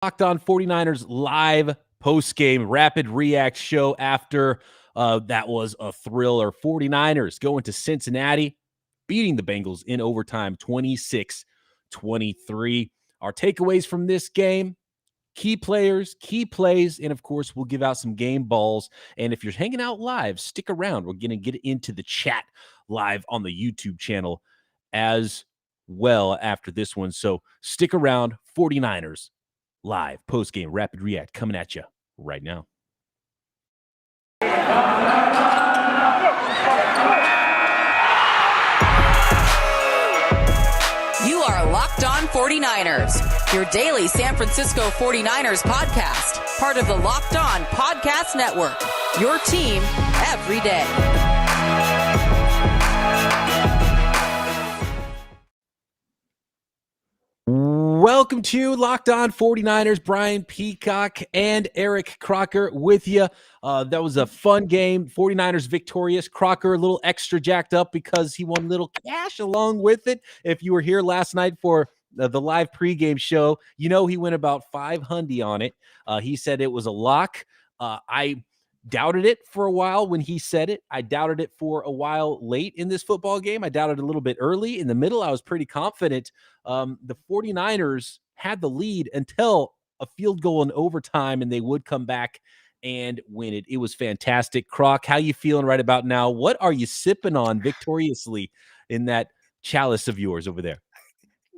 Locked On 49ers live post-game rapid react show after that was a thriller. 49ers going to Cincinnati, beating the Bengals in overtime 26-23. Our takeaways from this game: key players, key plays, and of course, we'll give out some game balls. And if you're hanging out live, stick around. We're going to get into the chat live on the YouTube channel as well after this one. So stick around. 49ers live post-game rapid react coming at you right now. You are Locked On 49ers, your daily San Francisco 49ers podcast, part of the Locked On Podcast Network, your team every day. Welcome to Locked On 49ers. Brian Peacock and Eric Crocker with you. That was a fun game. 49ers victorious. Crocker a little extra jacked up because he won a little cash along with it. If you were here last night for the live pregame show, you know he went about $500 on it. He said it was a lock. I doubted it for a while when he said it. I doubted it for a while late in this football game. I doubted a little bit early. In the middle, I was pretty confident. The 49ers had the lead until a field goal in overtime, and they would come back and win it. It was fantastic. Croc, how you feeling right about now? What are you sipping on victoriously in that chalice of yours over there?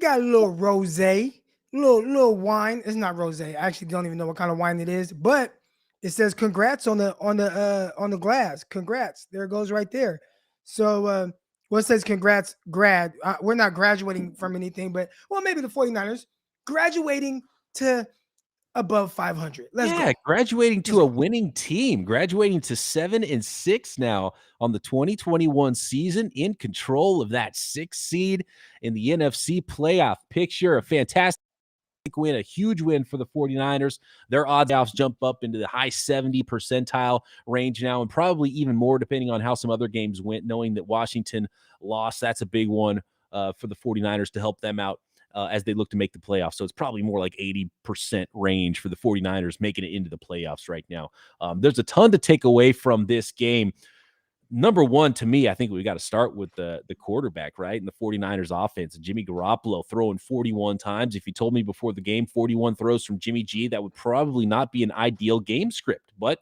Got a little rosé, little wine. It's not rosé. I actually don't even know what kind of wine it is, but it says congrats on the glass. Congrats. There it goes right there. So it says congrats grad. We're not graduating from anything, but maybe the 49ers graduating to above 500. Let's go. Graduating to a winning team, graduating to 7-6 now on the 2021 season, in control of that 6th seed in the NFC playoff picture. A fantastic win, a huge win for the 49ers. Their odds jump up into the high 70 percentile range now, and probably even more depending on how some other games went, knowing that Washington lost. That's a big one for the 49ers to help them out as they look to make the playoffs. So it's probably more like 80% range for the 49ers making it into the playoffs right now. There's a ton to take away from this game. Number one, to me, I think we got to start with the quarterback, right? And the 49ers offense. Jimmy Garoppolo throwing 41 times. If you told me before the game 41 throws from Jimmy G, that would probably not be an ideal game script. But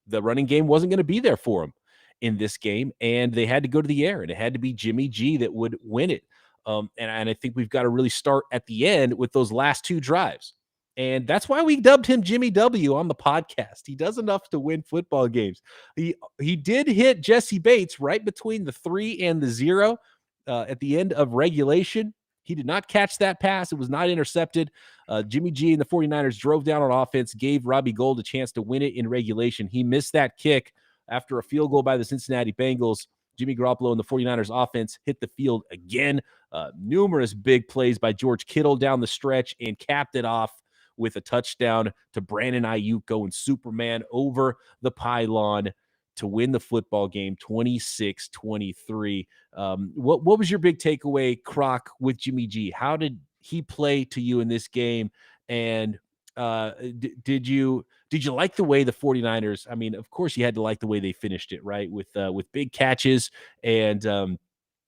the running game wasn't going to be there for him in this game, and they had to go to the air, and it had to be Jimmy G that would win it. And I think we've got to really start at the end with those last two drives. And that's why we dubbed him Jimmy W on the podcast. He does enough to win football games. He did hit Jesse Bates right between the 3 and the 0 at the end of regulation. He did not catch that pass. It was not intercepted. Jimmy G and the 49ers drove down on offense, gave Robbie Gould a chance to win it in regulation. He missed that kick after a field goal by the Cincinnati Bengals. Jimmy Garoppolo and the 49ers offense hit the field again. Numerous big plays by George Kittle down the stretch, and capped it off with a touchdown to Brandon Ayuk going Superman over the pylon to win the football game 26-23. What was your big takeaway, Croc, with Jimmy G? How did he play to you in this game? And did you like the way the 49ers, I mean, of course you had to like the way they finished it, right? With big catches. And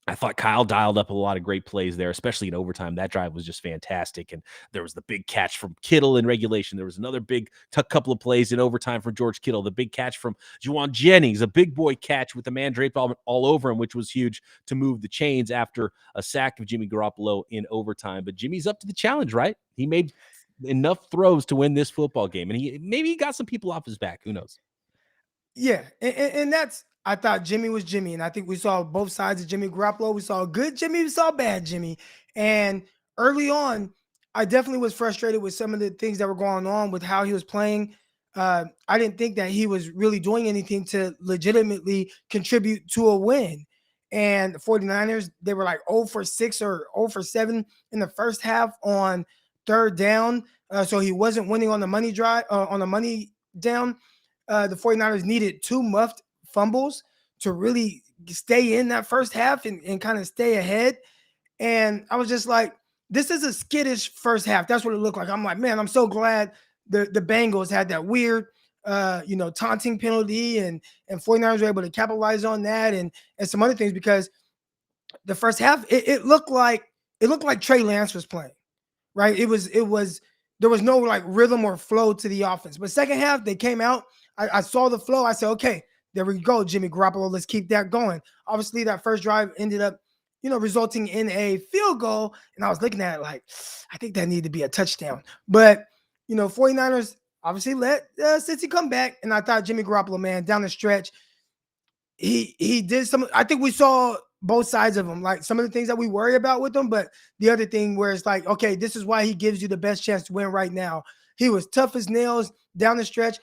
I thought Kyle dialed up a lot of great plays there, especially in overtime. That drive was just fantastic. And there was the big catch from Kittle in regulation. There was another big couple of plays in overtime from George Kittle. The big catch from Juwan Jennings, a big boy catch with the man draped all over him, which was huge to move the chains after a sack of Jimmy Garoppolo in overtime. But Jimmy's up to the challenge, right? He made enough throws to win this football game. And he got some people off his back. Who knows? Yeah, and that's, I thought Jimmy was Jimmy, and I think we saw both sides of Jimmy Garoppolo. We saw good Jimmy, we saw bad Jimmy. And early on, I definitely was frustrated with some of the things that were going on with how he was playing. I didn't think that he was really doing anything to legitimately contribute to a win. And the 49ers, they were like 0 for 6 or 0 for 7 in the first half on third down. So he wasn't winning on the money drive, on the money down. The 49ers needed 2 muffed fumbles to really stay in that first half and kind of stay ahead. And I was just like, this is a skittish first half. That's what it looked like. I'm like, man, I'm so glad the Bengals had that weird taunting penalty, and 49ers were able to capitalize on that, and some other things, because the first half it looked like Trey Lance was playing, right? It was there was no like rhythm or flow to the offense. But second half they came out. I saw the flow. I said, okay, there we go, Jimmy Garoppolo. Let's keep that going. Obviously, that first drive ended up, resulting in a field goal. And I was looking at it like, I think that needed to be a touchdown. But 49ers obviously let Cincy come back. And I thought Jimmy Garoppolo, man, down the stretch, he did some. I think we saw both sides of him, like some of the things that we worry about with him, but the other thing where it's like, okay, this is why he gives you the best chance to win right now. He was tough as nails down the stretch.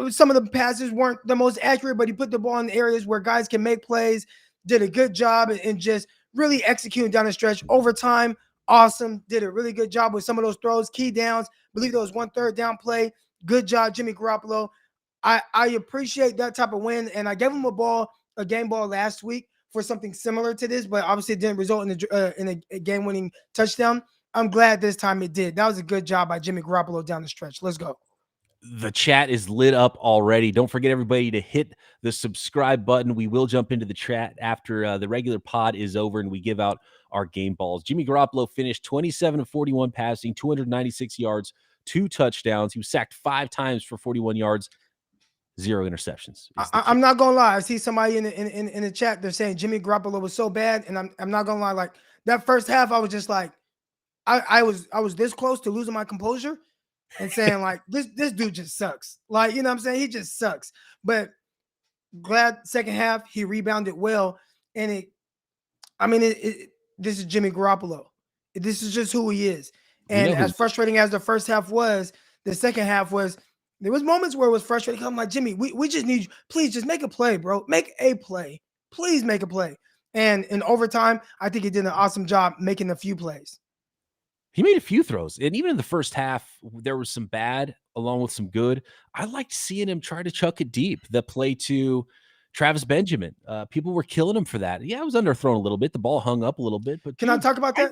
Some of the passes weren't the most accurate, but he put the ball in areas where guys can make plays, did a good job, and just really executing down the stretch. Overtime, awesome. Did a really good job with some of those throws, key downs. I believe there was 1 third down play. Good job, Jimmy Garoppolo. I appreciate that type of win, and I gave him a game ball last week for something similar to this, but obviously it didn't result in a game-winning touchdown. I'm glad this time it did. That was a good job by Jimmy Garoppolo down the stretch. Let's go. The chat is lit up already. Don't forget, everybody, to hit the subscribe button. We will jump into the chat after the regular pod is over and we give out our game balls. Jimmy Garoppolo finished 27 of 41 passing, 296 yards, 2 touchdowns. He was sacked 5 times for 41 yards, 0 interceptions. I'm not gonna lie. I see somebody in the chat. They're saying Jimmy Garoppolo was so bad, and I'm not gonna lie. Like that first half, I was just like, I was this close to losing my composure and saying like, this dude just sucks. Like, you know what I'm saying? He just sucks. But glad second half he rebounded well, and this is Jimmy Garoppolo. This is just who he is. And as frustrating as the first half was, the second half was. There was moments where it was frustrating. I'm like, Jimmy, we just need you. Please just make a play, bro. Make a play. Please make a play. And in overtime, I think he did an awesome job making a few plays. He made a few throws. And even in the first half, there was some bad along with some good. I liked seeing him try to chuck it deep. The play to Travis Benjamin. People were killing him for that. Yeah, it was underthrown a little bit. The ball hung up a little bit. But can I talk about that?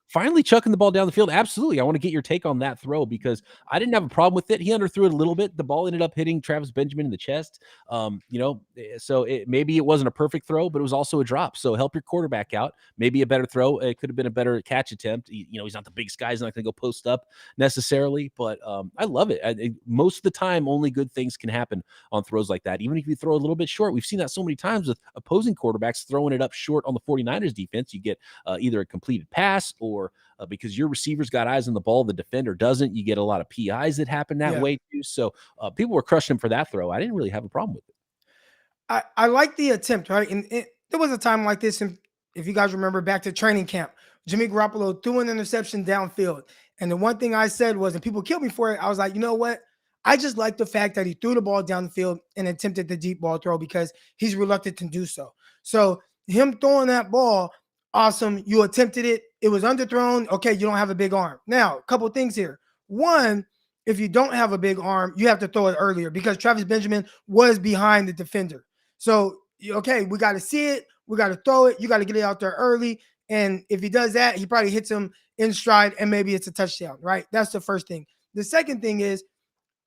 Finally chucking the ball down the field. Absolutely. I want to get your take on that throw because I didn't have a problem with it. He underthrew it a little bit. The ball ended up hitting Travis Benjamin in the chest. So maybe it wasn't a perfect throw, but it was also a drop. So help your quarterback out. Maybe a better throw. It could have been a better catch attempt. He's not the biggest guy. He's not going to go post up necessarily, but I love it. Most of the time, only good things can happen on throws like that. Even if you throw a little bit short, we've seen that so many times with opposing quarterbacks throwing it up short on the 49ers defense. You get either a completed pass or because your receiver's got eyes on the ball, the defender doesn't. You get a lot of PIs that happen that way too. So people were crushing him for that throw. I didn't really have a problem with it. I like the attempt, right? And there was a time like this, and if you guys remember back to training camp, Jimmy Garoppolo threw an interception downfield. And the one thing I said was, and people killed me for it, I was like, you know what? I just like the fact that he threw the ball downfield and attempted the deep ball throw because he's reluctant to do so. So him throwing that ball, awesome. You attempted it. It was underthrown. Okay, you don't have a big arm. Now, a couple of things here. One, if you don't have a big arm, you have to throw it earlier because Travis Benjamin was behind the defender. So, okay, we got to see it. We got to throw it. You got to get it out there early. And if he does that, he probably hits him in stride and maybe it's a touchdown, right? That's the first thing. The second thing is,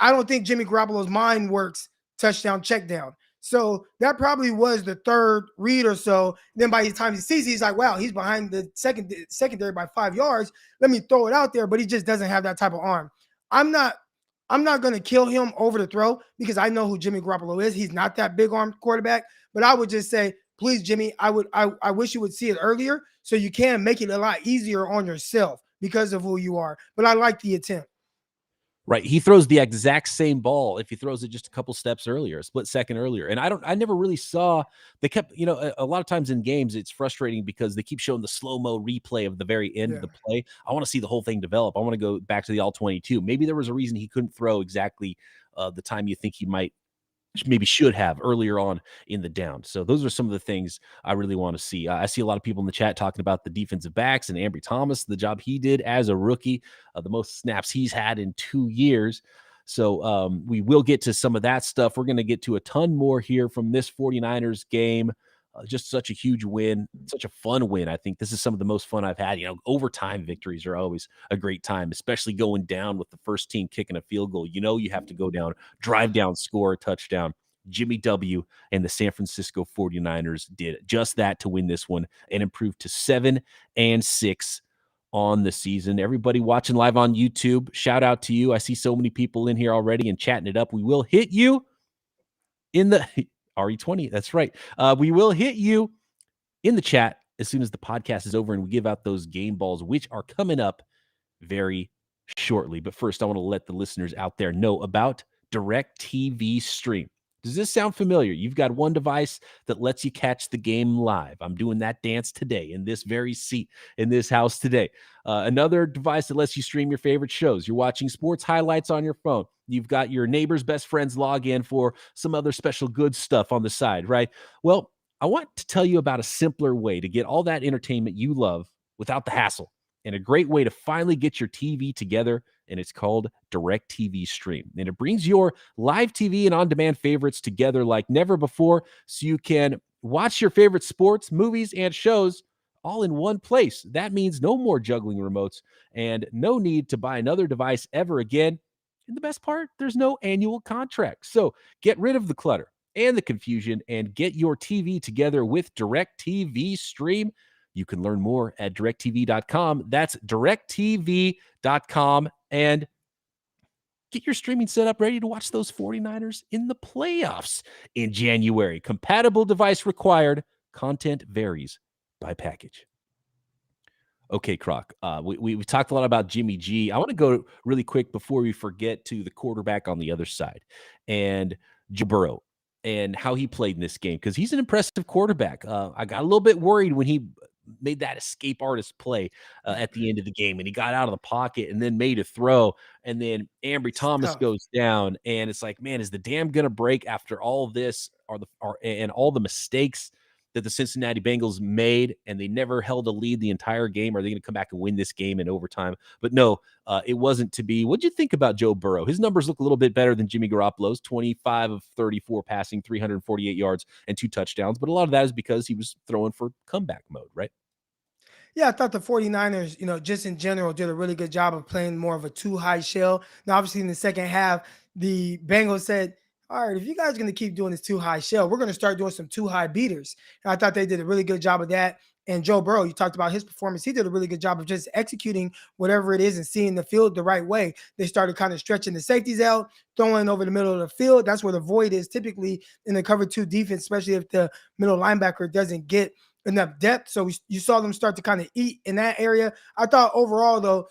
I don't think Jimmy Garoppolo's mind works touchdown, check down. So that probably was the third read or so. Then by the time he sees it, he's like, wow, he's behind the secondary by 5 yards. Let me throw it out there. But he just doesn't have that type of arm. I'm not going to kill him over the throw because I know who Jimmy Garoppolo is. He's not that big armed quarterback. But I would just say, please, Jimmy, I wish you would see it earlier so you can make it a lot easier on yourself because of who you are. But I like the attempt. Right. He throws the exact same ball if he throws it just a couple steps earlier, a split second earlier. And I never really saw, they kept, a lot of times in games, it's frustrating because they keep showing the slow-mo replay of the very end of the play. I want to see the whole thing develop. I want to go back to the all 22. Maybe there was a reason he couldn't throw exactly the time you think he maybe should have earlier on in the down. So those are some of the things I really want to see. I see a lot of people in the chat talking about the defensive backs and Ambry Thomas, the job he did as a rookie, the most snaps he's had in 2 years. So we will get to some of that stuff. We're going to get to a ton more here from this 49ers game. Just such a huge win, such a fun win. I think this is some of the most fun I've had. Overtime victories are always a great time, especially going down with the first team kicking a field goal. You have to go down, drive down, score a touchdown. Jimmy W. and the San Francisco 49ers did just that to win this one and improve to 7-6 on the season. Everybody watching live on YouTube, shout out to you. I see so many people in here already and chatting it up. We will hit you in the RE20. That's right. We will hit you in the chat as soon as the podcast is over and we give out those game balls, which are coming up very shortly. But first, I want to let the listeners out there know about Directv Stream. Does this sound familiar? You've got one device that lets you catch the game live. I'm doing that dance today in this very seat in this house today. Another device that lets you stream your favorite shows. You're watching sports highlights on your phone. You've got your neighbor's best friend's login for some other special good stuff on the side, right? Well, I want to tell you about a simpler way to get all that entertainment you love without the hassle, and a great way to finally get your TV together, and it's called Directv Stream. And it brings your live TV and on-demand favorites together like never before, so you can watch your favorite sports, movies, and shows all in one place. That means no more juggling remotes and no need to buy another device ever again. And the best part, there's no annual contract. So get rid of the clutter and the confusion and get your TV together with Directv Stream. You can learn more at directv.com. That's directv.com, and get your streaming set up ready to watch those 49ers in the playoffs in January. Compatible device required. Content varies by package. Okay, Croc. We talked a lot about Jimmy G. I want to go really quick before we forget to the quarterback on the other side and Joe Burrow and how he played in this game, because he's an impressive quarterback. I got a little bit worried when he made that escape artist play at the end of the game, and he got out of the pocket and then made a throw, and then Ambry Thomas goes down, and it's like, man, is the dam gonna break after all this? And all the mistakes that the Cincinnati Bengals made, and they never held a lead the entire game? Are they going to come back and win this game in overtime? But no, it wasn't to be. What'd you think about Joe Burrow? His numbers look a little bit better than Jimmy Garoppolo's, 25 of 34 passing, 348 yards, and 2 touchdowns. But a lot of that is because he was throwing for comeback mode, right? Yeah, I thought the 49ers, just in general, did a really good job of playing more of a two-high shell. Now, obviously, in the second half, the Bengals said, all right, if you guys are going to keep doing this two-high shell, we're going to start doing some two-high beaters. And I thought they did a really good job of that. And Joe Burrow, you talked about his performance. He did a really good job of just executing whatever it is and seeing the field the right way. They started kind of stretching the safeties out, throwing over the middle of the field. That's where the void is typically in the cover 2 defense, especially if the middle linebacker doesn't get enough depth. So you saw them start to kind of eat in that area. I thought overall, though,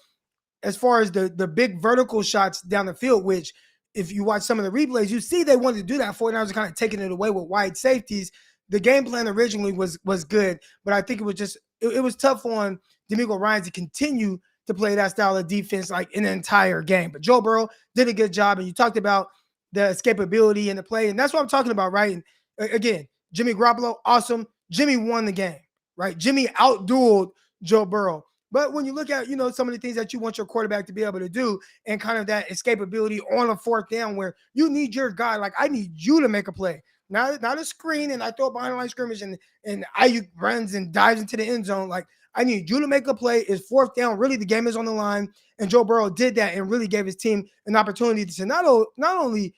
as far as the big vertical shots down the field, which if you watch some of the replays, you see they wanted to do that. 49ers are kind of taking it away with wide safeties. The game plan originally was good, but I think it was just it was tough on DeMeco Ryans to continue to play that style of defense like in the entire game. But Joe Burrow did a good job, and you talked about the escapability in the play, and that's what I'm talking about, right? And again, Jimmy Garoppolo, awesome. Jimmy won the game, right? Jimmy outdueled Joe Burrow. But when you look at, some of the things that you want your quarterback to be able to do and kind of that escapability on a 4th down where you need your guy, like I need you to make a play, not a screen and I throw it behind the line of scrimmage and Ayuk runs and dives into the end zone. Like I need you to make a play. It's 4th down. Really, the game is on the line. And Joe Burrow did that and really gave his team an opportunity to not only,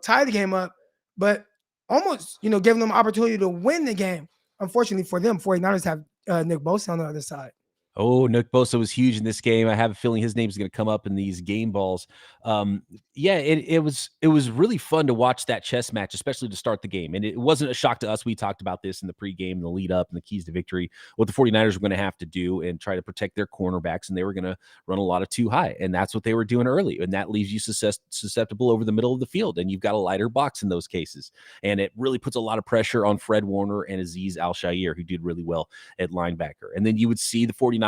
tie the game up, but almost, giving them an opportunity to win the game. Unfortunately for them, 49ers have Nick Bosa on the other side. Oh, Nick Bosa was huge in this game. I have a feeling his name is going to come up in these game balls. It was really fun to watch that chess match, especially to start the game. And it wasn't a shock to us. We talked about this in the pregame, the lead up, and the keys to victory, what the 49ers were going to have to do and try to protect their cornerbacks. And they were going to run a lot of too high. And that's what they were doing early. And that leaves you susceptible over the middle of the field. And you've got a lighter box in those cases. And it really puts a lot of pressure on Fred Warner and Azeez Al-Shaair, who did really well at linebacker. And then you would see the 49ers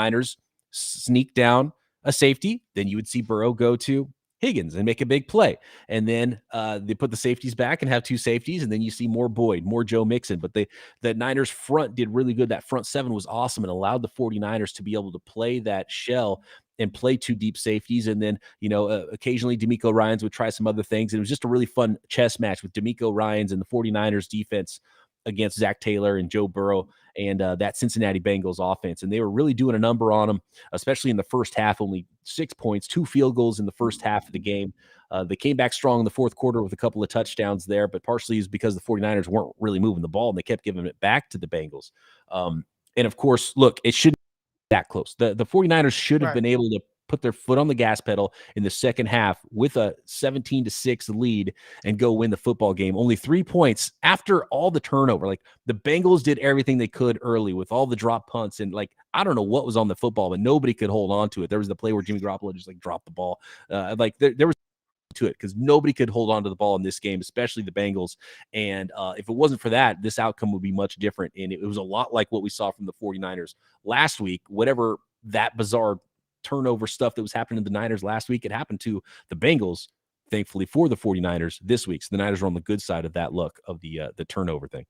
sneak down a safety. Then you would see Burrow go to Higgins and make a big play. And then they put the safeties back and have 2 safeties. And then you see more Boyd, more Joe Mixon. But the Niners front did really good. That front 7 was awesome and allowed the 49ers to be able to play that shell and play 2 deep safeties. And then, occasionally DeMeco Ryans would try some other things. And it was just a really fun chess match with DeMeco Ryans and the 49ers defense against Zach Taylor and Joe Burrow and that Cincinnati Bengals offense. And they were really doing a number on them, especially in the first half. Only 6 points, 2 field goals in the first half of the game. They came back strong in the fourth quarter with a couple of touchdowns there, but partially is because the 49ers weren't really moving the ball and they kept giving it back to the Bengals. And of course, look, it shouldn't be that close. The 49ers should have been able to put their foot on the gas pedal in the second half with a 17-6 lead and go win the football game. Only 3 points after all the turnover. Like, the Bengals did everything they could early with all the drop punts. And like, I don't know what was on the football, but nobody could hold on to it. There was the play where Jimmy Garoppolo just like dropped the ball. There was to it because nobody could hold on to the ball in this game, especially the Bengals. And if it wasn't for that, this outcome would be much different. And it was a lot like what we saw from the 49ers last week. Whatever that bizarre turnover stuff that was happening to the Niners last week, it happened to the Bengals, thankfully for the 49ers this week. So the Niners are on the good side of that look of the turnover thing.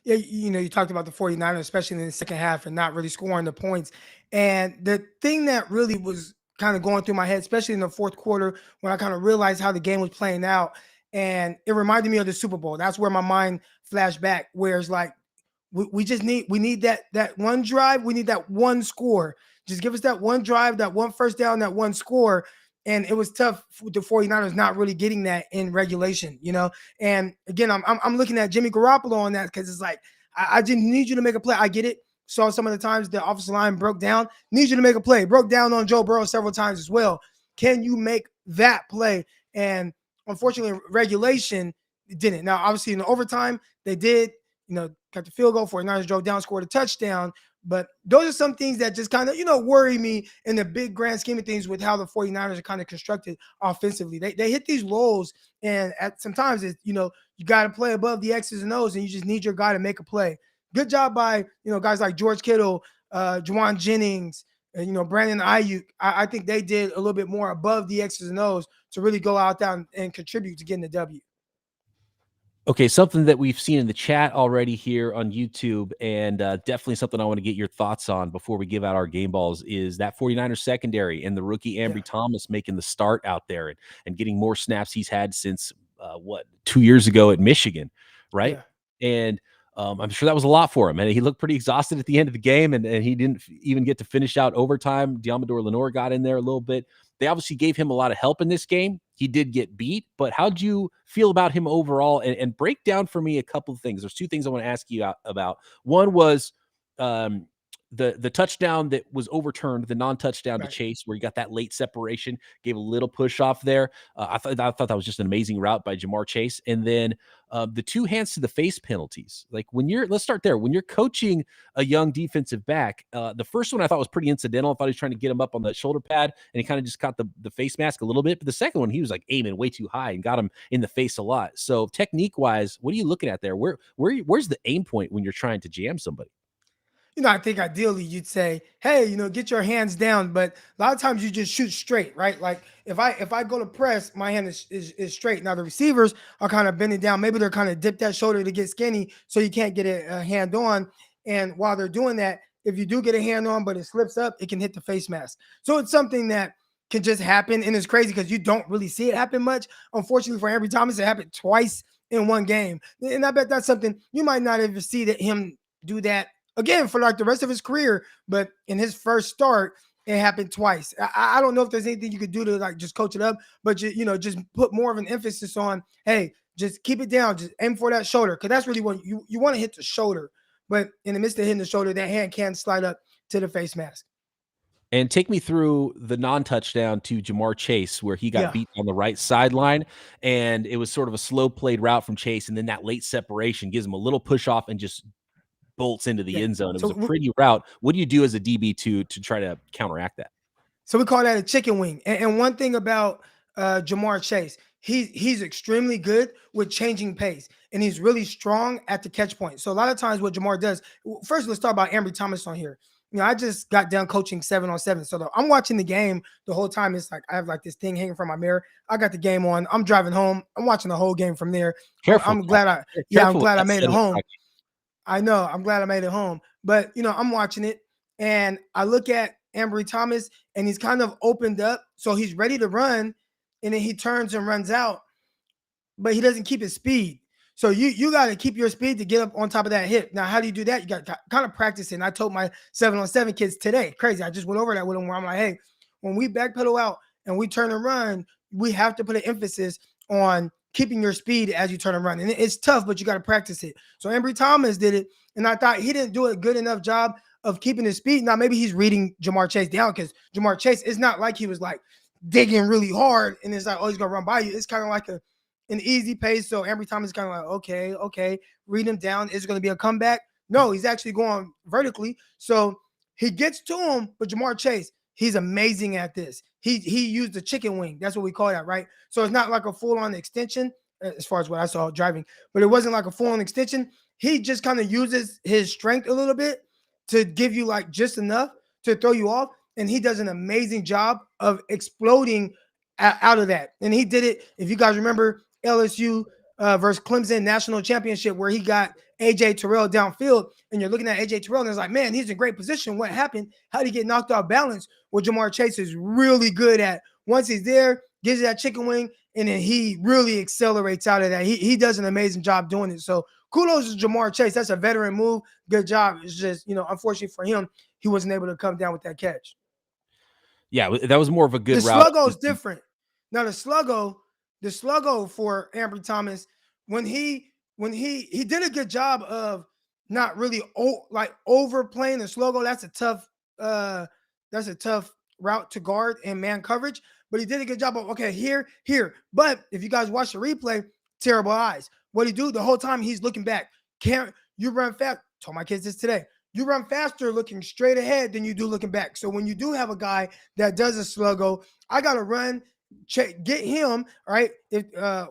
Yeah, you talked about the 49ers, especially in the second half, and not really scoring the points. And the thing that really was kind of going through my head, especially in the fourth quarter, when I kind of realized how the game was playing out, and it reminded me of the Super Bowl. That's where my mind flashed back, where it's like, we need that one drive. We need that one score. Just give us that one drive, that one first down, that one score. And it was tough with the 49ers not really getting that in regulation, And again, I'm looking at Jimmy Garoppolo on that because it's like, I didn't need you to make a play. I get it. Saw some of the times the offensive line broke down. Need you to make a play. Broke down on Joe Burrow several times as well. Can you make that play? And unfortunately, regulation didn't. Now, obviously, in the overtime, they did, got the field goal. 49ers drove down, scored a touchdown. But those are some things that just kind of, worry me in the big grand scheme of things with how the 49ers are kind of constructed offensively. They hit these lows, and sometimes it's, you got to play above the X's and O's, and you just need your guy to make a play. Good job by, guys like George Kittle, Juwan Jennings, and, Brandon Ayuk. I think they did a little bit more above the X's and O's to really go out there and contribute to getting the W. Okay, something that we've seen in the chat already here on YouTube, and definitely something I want to get your thoughts on before we give out our game balls, is that 49ers secondary and the rookie Ambry Thomas making the start out there and getting more snaps he's had since, 2 years ago at Michigan, right? Yeah. And I'm sure that was a lot for him. And he looked pretty exhausted at the end of the game, and he didn't even get to finish out overtime. Diamador Lenore got in there a little bit. They obviously gave him a lot of help in this game. He did get beat, but how'd you feel about him overall? And break down for me a couple of things. There's 2 things I want to ask you about. One was the touchdown that was overturned, the non-touchdown to Chase, where you got that late separation, gave a little push off there. I thought that was just an amazing route by Jamar Chase. And then the 2 hands to the face penalties. Like, let's start there. When you're coaching a young defensive back, the first one I thought was pretty incidental. I thought he was trying to get him up on the shoulder pad, and he kind of just caught the face mask a little bit. But the second one, he was like aiming way too high and got him in the face a lot. So technique wise, what are you looking at there? Where's the aim point when you're trying to jam somebody? I think ideally you'd say, hey, get your hands down. But a lot of times you just shoot straight, right? Like if I go to press, my hand is straight. Now the receivers are kind of bending down. Maybe they're kind of dip that shoulder to get skinny so you can't get a hand on. And while they're doing that, if you do get a hand on, but it slips up, it can hit the face mask. So it's something that can just happen. And it's crazy because you don't really see it happen much. Unfortunately for Ambry Thomas, it happened twice in one game. And I bet that's something you might not ever see him do that again for like the rest of his career, but in his first start, it happened twice. I don't know if there's anything you could do to like just coach it up, but just put more of an emphasis on, hey, just keep it down, just aim for that shoulder, because that's really what you want to hit the shoulder. But in the midst of hitting the shoulder, that hand can slide up to the face mask. And take me through the non-touchdown to Jamar Chase, where he got beat on the right sideline, and it was sort of a slow played route from Chase, and then that late separation gives him a little push off and just bolts into the end zone. It was a pretty route. What do you do as a DB to try to counteract that? So we call that a chicken wing. And one thing about Jamar Chase, he's extremely good with changing pace, and he's really strong at the catch point. So a lot of times what Jamar does, first let's talk about Ambry Thomas on here. I just got done coaching 7-on-7. So I'm watching the game the whole time. It's like I have like this thing hanging from my mirror. I got the game on. I'm driving home. I'm watching the whole game from there. Careful. I'm glad I made it home. I know. I'm glad I made it home. But, I'm watching it, and I look at Ambry Thomas, and he's kind of opened up. So he's ready to run, and then he turns and runs out, but he doesn't keep his speed. So you got to keep your speed to get up on top of that hip. Now, how do you do that? You got to kind of practice it. And I told my 7-on-7 kids today, crazy. I just went over that with them where I'm like, hey, when we backpedal out and we turn and run, we have to put an emphasis on keeping your speed as you turn and run. And it's tough, but you got to practice it. So Ambry Thomas did it. And I thought he didn't do a good enough job of keeping his speed. Now, maybe he's reading Jamar Chase down because Jamar Chase, it's not like he was like digging really hard and it's like, oh, he's going to run by you. It's kind of like an easy pace. So Ambry Thomas is kind of like, okay, read him down. Is it going to be a comeback? No, he's actually going vertically. So he gets to him, but Jamar Chase, he's amazing at this. He used the chicken wing. That's what we call that, right? So it's not like a full-on extension as far as what I saw driving, but it wasn't like a full-on extension. He just kind of uses his strength a little bit to give you like just enough to throw you off. And he does an amazing job of exploding out of that. And he did it, if you guys remember, LSU versus Clemson national championship where he got AJ Terrell downfield, and you're looking at AJ Terrell and it's like, man, he's in great position. What happened? How did he get knocked off balance? Well, Jamar Chase is really good at once he's there, gives you that chicken wing, and then he really accelerates out of that. He does an amazing job doing it. So kudos to Jamar Chase. That's a veteran move. Good job. It's just, unfortunately for him, he wasn't able to come down with that catch. Yeah, that was more of a good the route. The Sluggo is different. Now the Sluggo for Ambry Thomas, when he did a good job of not really overplaying the Sluggo. That's a tough route to guard and man coverage. But he did a good job of here. But if you guys watch the replay, terrible eyes. What he do the whole time he's looking back. Can't you run fast? Told my kids this today. You run faster looking straight ahead than you do looking back. So when you do have a guy that does a Sluggo, I gotta run. Get him right. If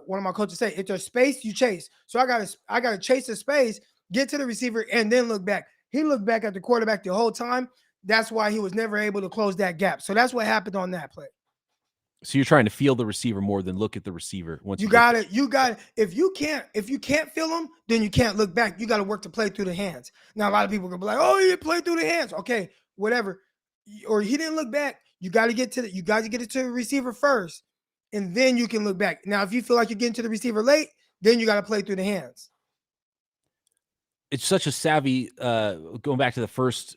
one of my coaches say, if there's space, you chase. So I gotta chase the space, get to the receiver, and then look back. He looked back at the quarterback the whole time. That's why he was never able to close that gap. So that's what happened on that play. So you're trying to feel the receiver more than look at the receiver. Once you got it. If you can't feel him, then you can't look back. You got to work to play through the hands. Now a lot of people are gonna be like, oh, he didn't play through the hands. Okay, whatever. Or he didn't look back. You got to get to it to the receiver first, and then you can look back. Now, if you feel like you're getting to the receiver late, then you got to play through the hands. It's such a savvy, going back to the first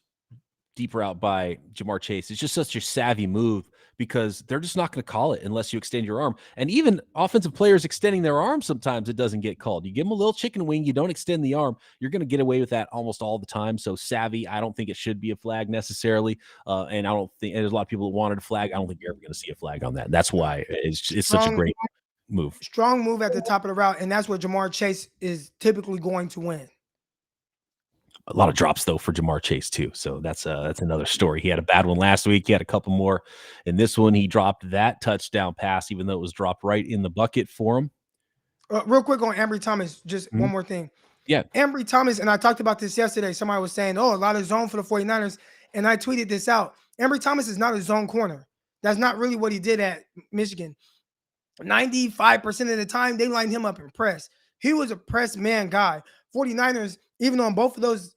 deep route by Jamar Chase. It's just such a savvy move because they're just not going to call it unless you extend your arm. And even offensive players extending their arm, sometimes it doesn't get called. You give them a little chicken wing, you don't extend the arm, you're going to get away with that almost all the time. So savvy, I don't think it should be a flag necessarily. And I don't think, and there's a lot of people that wanted a flag. I don't think you're ever going to see a flag on that. That's why it's such a great move. Strong move at the top of the route. And that's where Jamar Chase is typically going to win. A lot of drops though for Jamar Chase too. So that's another story. He had a bad one last week. He had a couple more in this one. He dropped that touchdown pass, even though it was dropped right in the bucket for him. Real quick on Ambry Thomas, just one more thing. Yeah. Ambry Thomas, and I talked about this yesterday. Somebody was saying, oh, a lot of zone for the 49ers. And I tweeted this out. Ambry Thomas is not a zone corner. That's not really what he did at Michigan. 95% of the time, they lined him up in press. He was a press man guy. 49ers, even on both of those,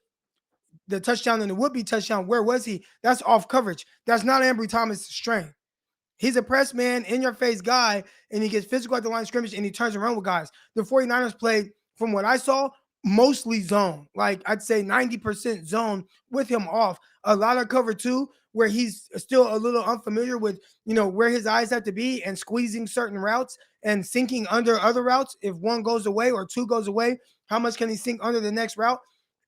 the touchdown and the would-be touchdown, where was he? That's off coverage. That's not Ambry Thomas' strength. He's a press man, in-your-face guy, and he gets physical at the line of scrimmage, and he turns around with guys. The 49ers played, from what I saw, mostly zone. Like, I'd say 90% zone with him off. A lot of cover, too, where he's still a little unfamiliar with, where his eyes have to be and squeezing certain routes and sinking under other routes. If one goes away or two goes away, how much can he sink under the next route?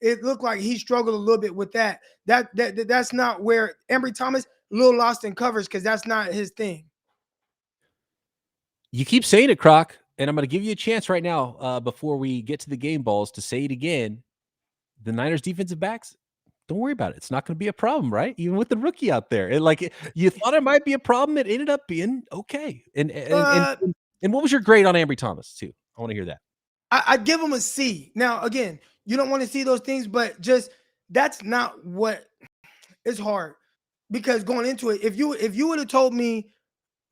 It looked like he struggled a little bit with that. That's not where Ambry Thomas a little lost in covers because that's not his thing. You keep saying it, Croc, and I'm going to give you a chance right now before we get to the game balls to say it again. The Niners defensive backs, don't worry about it. It's not going to be a problem, right? Even with the rookie out there. You thought it might be a problem. It ended up being okay. And what was your grade on Ambry Thomas, too? I want to hear that. I'd give him a C. Now, again, you don't want to see those things, but just that's not what it's hard because going into it, if you would have told me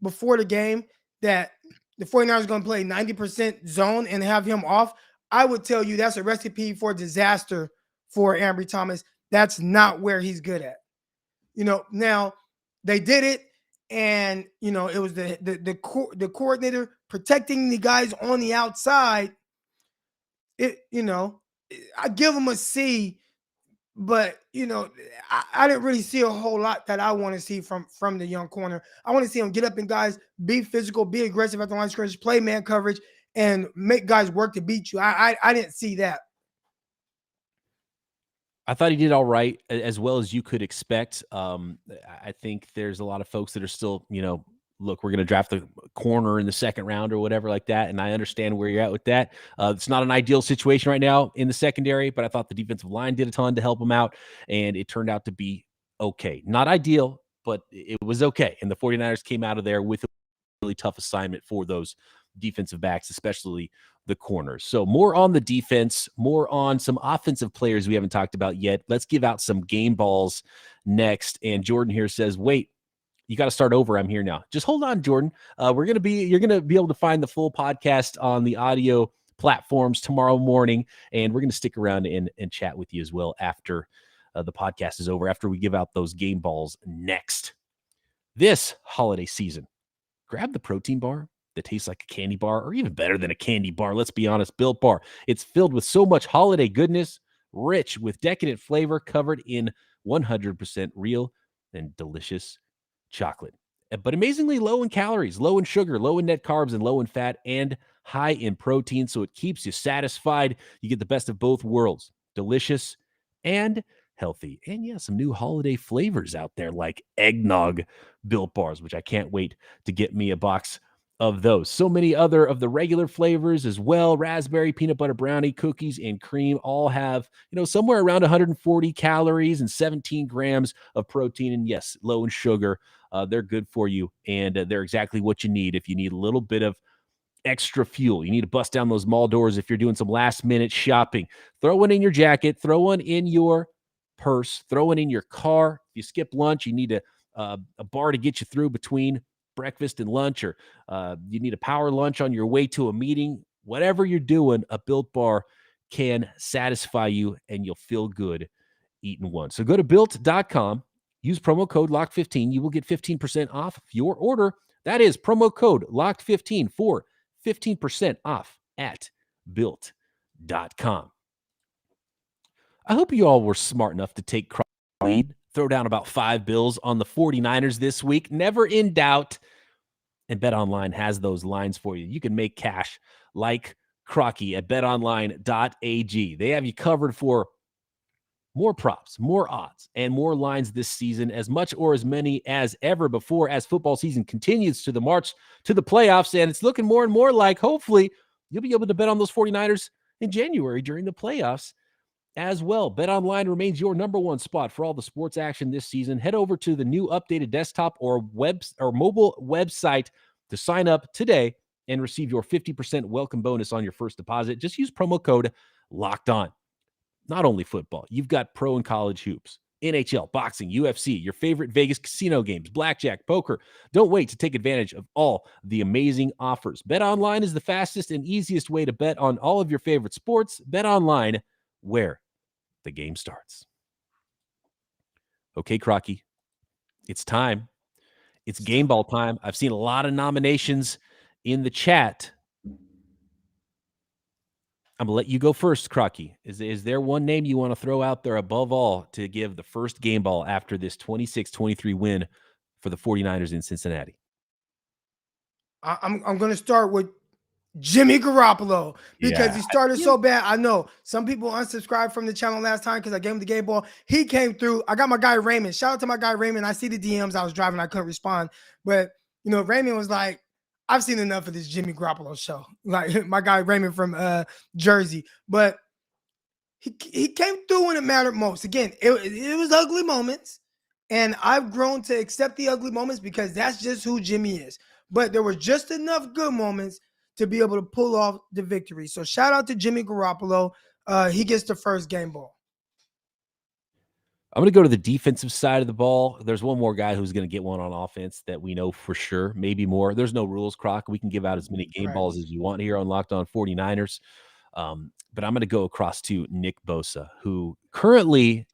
before the game that the 49ers are going to play 90% zone and have him off, I would tell you that's a recipe for disaster for Ambry Thomas. That's not where he's good at. Now they did it, and it was the coordinator protecting the guys on the outside. I give them a C, but I didn't really see a whole lot that I want to see from the young corner. I want to see him get up and guys be physical, be aggressive at the line of scrimmage, play man coverage, and make guys work to beat you. I didn't see that. I thought he did all right, as well as you could expect. I think there's a lot of folks that are still, look, we're going to draft the corner in the second round or whatever like that. And I understand where you're at with that. It's not an ideal situation right now in the secondary, but I thought the defensive line did a ton to help him out. And it turned out to be okay. Not ideal, but it was okay. And the 49ers came out of there with a really tough assignment for those defensive backs, especially the corners. So more on the defense, more on some offensive players we haven't talked about yet. Let's give out some game balls next. And Jordan here says, wait, you got to start over. I'm here now. Just hold on, Jordan. You're going to be able to find the full podcast on the audio platforms tomorrow morning. And we're going to stick around and chat with you as well after the podcast is over, after we give out those game balls next. This holiday season, grab the protein bar that tastes like a candy bar, or even better than a candy bar. Let's be honest, Built Bar. It's filled with so much holiday goodness, rich with decadent flavor, covered in 100% real and delicious chocolate. But amazingly low in calories, low in sugar, low in net carbs, and low in fat, and high in protein. So it keeps you satisfied. You get the best of both worlds, delicious and healthy. And yeah, some new holiday flavors out there like eggnog Built Bars, which I can't wait to get me a box of those. So many other of the regular flavors as well. Raspberry, peanut butter brownie, cookies, and cream all have, somewhere around 140 calories and 17 grams of protein. And yes, low in sugar. They're good for you. And they're exactly what you need if you need a little bit of extra fuel. You need to bust down those mall doors if you're doing some last minute shopping. Throw one in your jacket, throw one in your purse, throw one in your car. If you skip lunch, you need a bar to get you through between breakfast and lunch, or you need a power lunch on your way to a meeting. Whatever you're doing, a Built Bar can satisfy you and you'll feel good eating one. So go to built.com, use promo code LOCKED15. You will get 15% off your order. That is promo code LOCKED15 for 15% off at built.com. I hope you all were smart enough to take lead, throw down about $5 on the 49ers this week. Never in doubt. And BetOnline has those lines for you. You can make cash like Crocky at betonline.ag. They have you covered for more props, more odds, and more lines this season, as much or as many as ever before, as football season continues to the march to the playoffs. And it's looking more and more like, hopefully, you'll be able to bet on those 49ers in January during the playoffs as well. BetOnline remains your number one spot for all the sports action this season. Head over to the new updated desktop or mobile website to sign up today and receive your 50% welcome bonus on your first deposit. Just use promo code LOCKEDON. Not only football, you've got pro and college hoops, NHL, boxing, UFC, your favorite Vegas casino games, blackjack, poker. Don't wait to take advantage of all the amazing offers. BetOnline is the fastest and easiest way to bet on all of your favorite sports. BetOnline, where the game starts. Okay, Crocky, it's time. It's game ball time. I've seen a lot of nominations in the chat. I'm going to let you go first, Crocky. Is there one name you want to throw out there above all to give the first game ball after this 26-23 win for the 49ers in Cincinnati? I'm going to start with Jimmy Garoppolo, because he started so bad. I know some people unsubscribed from the channel last time because I gave him the game ball. He came through. I got my guy Raymond. Shout out to my guy Raymond. I see the DMs. I was driving. I couldn't respond. But, Raymond was like, I've seen enough of this Jimmy Garoppolo show. Like my guy Raymond from Jersey. But he came through when it mattered most. Again, it was ugly moments. And I've grown to accept the ugly moments because that's just who Jimmy is. But there were just enough good moments to be able to pull off the victory. So shout out to Jimmy Garoppolo. He gets the first game ball. I'm going to go to the defensive side of the ball. There's one more guy who's going to get one on offense that we know for sure, maybe more. There's no rules, Croc. We can give out as many game balls as you want here on Locked On 49ers. But I'm going to go across to Nick Bosa, who currently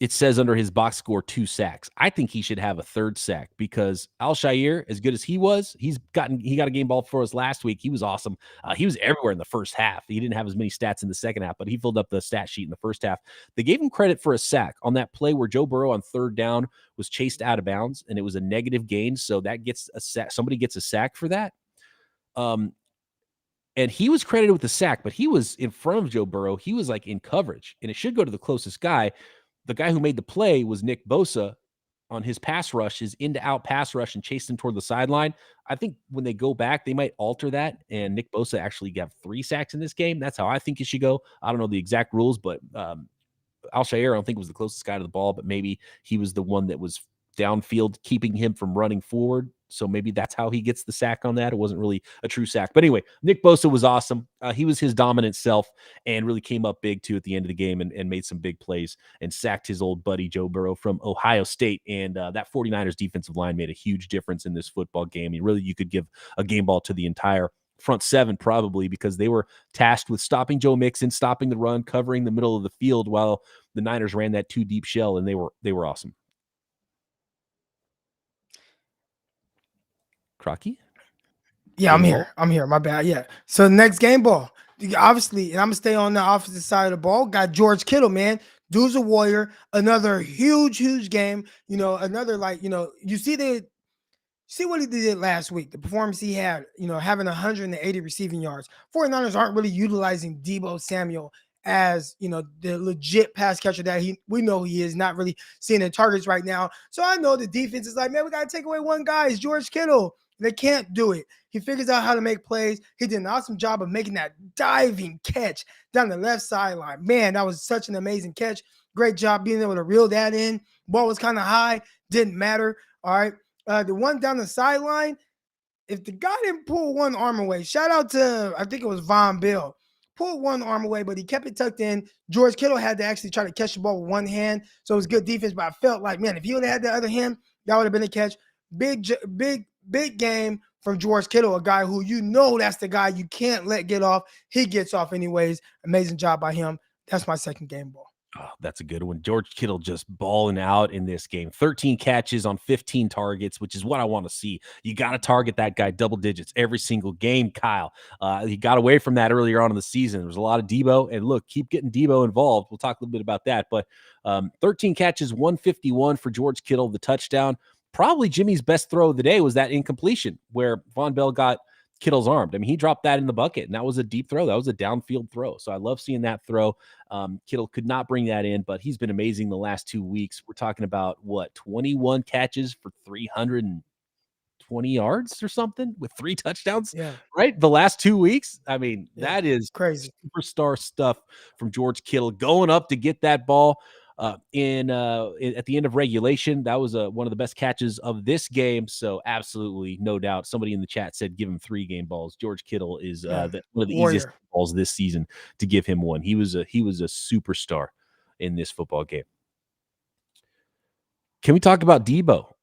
it says under his box score 2 sacks. I think he should have a 3rd sack because Al-Shaair, as good as he was, he got a game ball for us last week. He was awesome. He was everywhere in the first half. He didn't have as many stats in the second half, but he filled up the stat sheet in the first half. They gave him credit for a sack on that play where Joe Burrow on 3rd down was chased out of bounds, and it was a negative gain, so that gets a sack. Somebody gets a sack for that. And he was credited with the sack, but he was in front of Joe Burrow. He was like in coverage, and it should go to the closest guy. The guy who made the play was Nick Bosa on his pass rush, his in-to-out pass rush, and chased him toward the sideline. I think when they go back, they might alter that, and Nick Bosa actually got 3 sacks in this game. That's how I think it should go. I don't know the exact rules, but Al-Shaair, I don't think was the closest guy to the ball, but maybe he was the one that was downfield, keeping him from running forward. So maybe that's how he gets the sack on that. It wasn't really a true sack. But anyway, Nick Bosa was awesome. He was his dominant self and really came up big, too, at the end of the game and made some big plays and sacked his old buddy Joe Burrow from Ohio State. And that 49ers defensive line made a huge difference in this football game. And really, you could give a game ball to the entire front 7 probably because they were tasked with stopping Joe Mixon, stopping the run, covering the middle of the field while the Niners ran that 2 deep shell, and they were awesome. Crocky? Yeah, I'm here. My bad. Yeah. So next game ball, obviously, and I'm gonna stay on the opposite side of the ball. Got George Kittle, man. Dude's a warrior. Another huge game. Another you see what he did last week, the performance he had, having 180 receiving yards. 49ers aren't really utilizing Deebo Samuel as, the legit pass catcher that we know he is, not really seeing the targets right now. So I know the defense is like, man, we got to take away one guy. It's George Kittle. They can't do it. He figures out how to make plays. He did an awesome job of making that diving catch down the left sideline. Man, that was such an amazing catch. Great job being able to reel that in. Ball was kind of high. Didn't matter. All right. The one down the sideline, if the guy didn't pull one arm away, shout out to, I think it was Von Bell, pulled one arm away, but he kept it tucked in. George Kittle had to actually try to catch the ball with one hand, so it was good defense, but I felt like, man, if he would have had the other hand, that would have been a catch. Big game from George Kittle, a guy who that's the guy you can't let get off. He gets off anyways. Amazing job by him. That's my second game ball. Oh, that's a good one. George Kittle just balling out in this game. 13 catches on 15 targets, which is what I want to see. You got to target that guy double digits every single game, Kyle. He got away from that earlier on in the season. There was a lot of Deebo, and look, keep getting Deebo involved. We'll talk a little bit about that, but 13 catches, 151 for George Kittle, the touchdown. Probably Jimmy's best throw of the day was that incompletion where Von Bell got Kittle's armed. I mean, he dropped that in the bucket, and that was a deep throw. That was a downfield throw. So I love seeing that throw. Kittle could not bring that in, but he's been amazing the last 2 weeks. We're talking about 21 catches for 320 yards or something with 3 touchdowns, right? The last 2 weeks. I mean, that is crazy superstar stuff from George Kittle going up to get that ball. At the end of regulation, that was one of the best catches of this game. So absolutely, no doubt. Somebody in the chat said give him 3 game balls. George Kittle is one of the easiest balls this season to give him one. He was a superstar in this football game. Can we talk about Deebo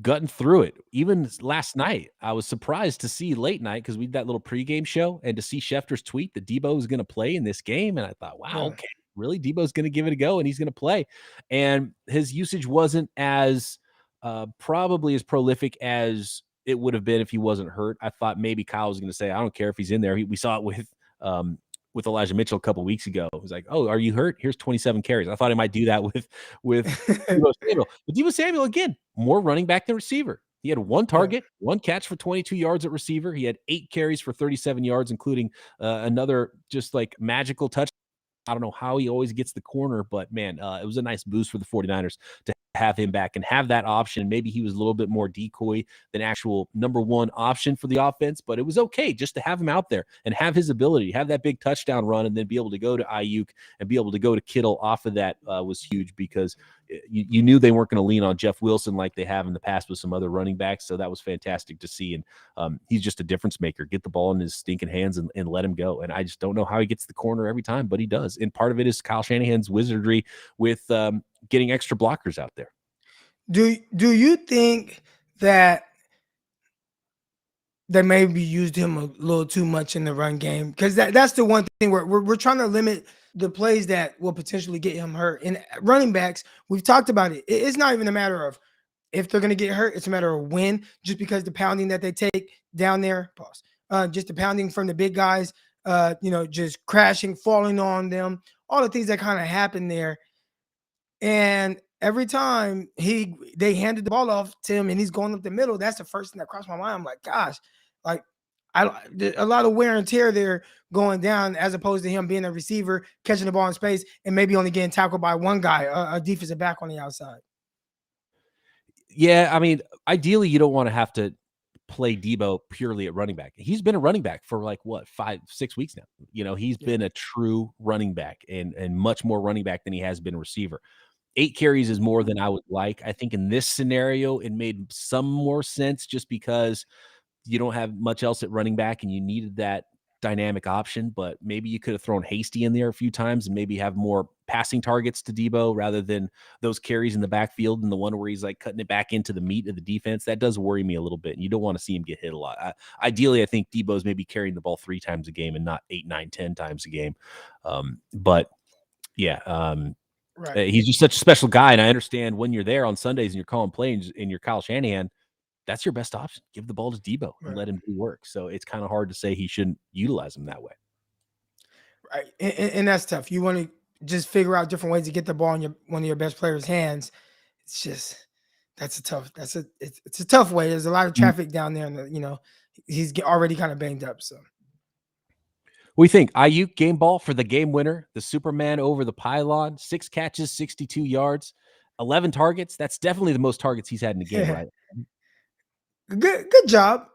gutting through it? Even last night, I was surprised to see late night because we did that little pregame show and to see Schefter's tweet that Deebo was going to play in this game, and I thought, wow, okay. Really, Deebo's going to give it a go, and he's going to play. And his usage wasn't as probably as prolific as it would have been if he wasn't hurt. I thought maybe Kyle was going to say, I don't care if he's in there. We saw it with Elijah Mitchell a couple weeks ago. It was like, oh, are you hurt? Here's 27 carries. I thought he might do that with Deebo Samuel. But Deebo Samuel, again, more running back than receiver. He had 1 target, 1 catch for 22 yards at receiver. He had 8 carries for 37 yards, including another just like magical touch. I don't know how he always gets the corner, but man, it was a nice boost for the 49ers to have him back and have that option. Maybe he was a little bit more decoy than actual number 1 option for the offense, but it was okay just to have him out there and have his ability, have that big touchdown run, and then be able to go to Ayuk and be able to go to Kittle off of that was huge because you knew they weren't going to lean on Jeff Wilson like they have in the past with some other running backs. So that was fantastic to see. And he's just a difference maker. Get the ball in his stinking hands and let him go. And I just don't know how he gets the corner every time, but he does. And part of it is Kyle Shanahan's wizardry with getting extra blockers out there. Do you think that they maybe used him a little too much in the run game, because that's the one thing where we're trying to limit the plays that will potentially get him hurt. And running backs, we've talked about it. It's not even a matter of if they're going to get hurt, it's a matter of when, just because the pounding that they take down there, pause, just the pounding from the big guys, just crashing, falling on them, all the things that kind of happen there. And every time they handed the ball off to him and he's going up the middle, that's the first thing that crossed my mind. I'm like, gosh, like a lot of wear and tear there going down, as opposed to him being a receiver, catching the ball in space, and maybe only getting tackled by one guy, a defensive back on the outside. Yeah, I mean, ideally, you don't want to have to play Debo purely at running back. He's been a running back for like what 5-6 weeks now. He's been a true running back and much more running back than he has been a receiver. 8 carries is more than I would like. I think in this scenario, it made some more sense just because you don't have much else at running back and you needed that dynamic option, but maybe you could have thrown Hasty in there a few times and maybe have more passing targets to Debo rather than those carries in the backfield and the one where he's like cutting it back into the meat of the defense. That does worry me a little bit, and you don't want to see him get hit a lot. Ideally, I think Debo's maybe carrying the ball 3 times a game and not 8, 9, 10 times a game. But yeah, Right. he's just such a special guy, and I understand when you're there on Sundays and you're calling plays and you're Kyle Shanahan, that's your best option. Give the ball to Debo and Right. let him do work. So it's kind of hard to say he shouldn't utilize him that way. Right. And that's tough. You want to just figure out different ways to get the ball in one of your best players' hands. It's just it's a tough way. There's a lot of traffic down there, and he's already kind of banged up. So We think Ayuk game ball for the game winner, the Superman over the pylon, 6 catches, 62 yards, 11 targets. That's definitely the most targets he's had in a game, yeah, right? good job.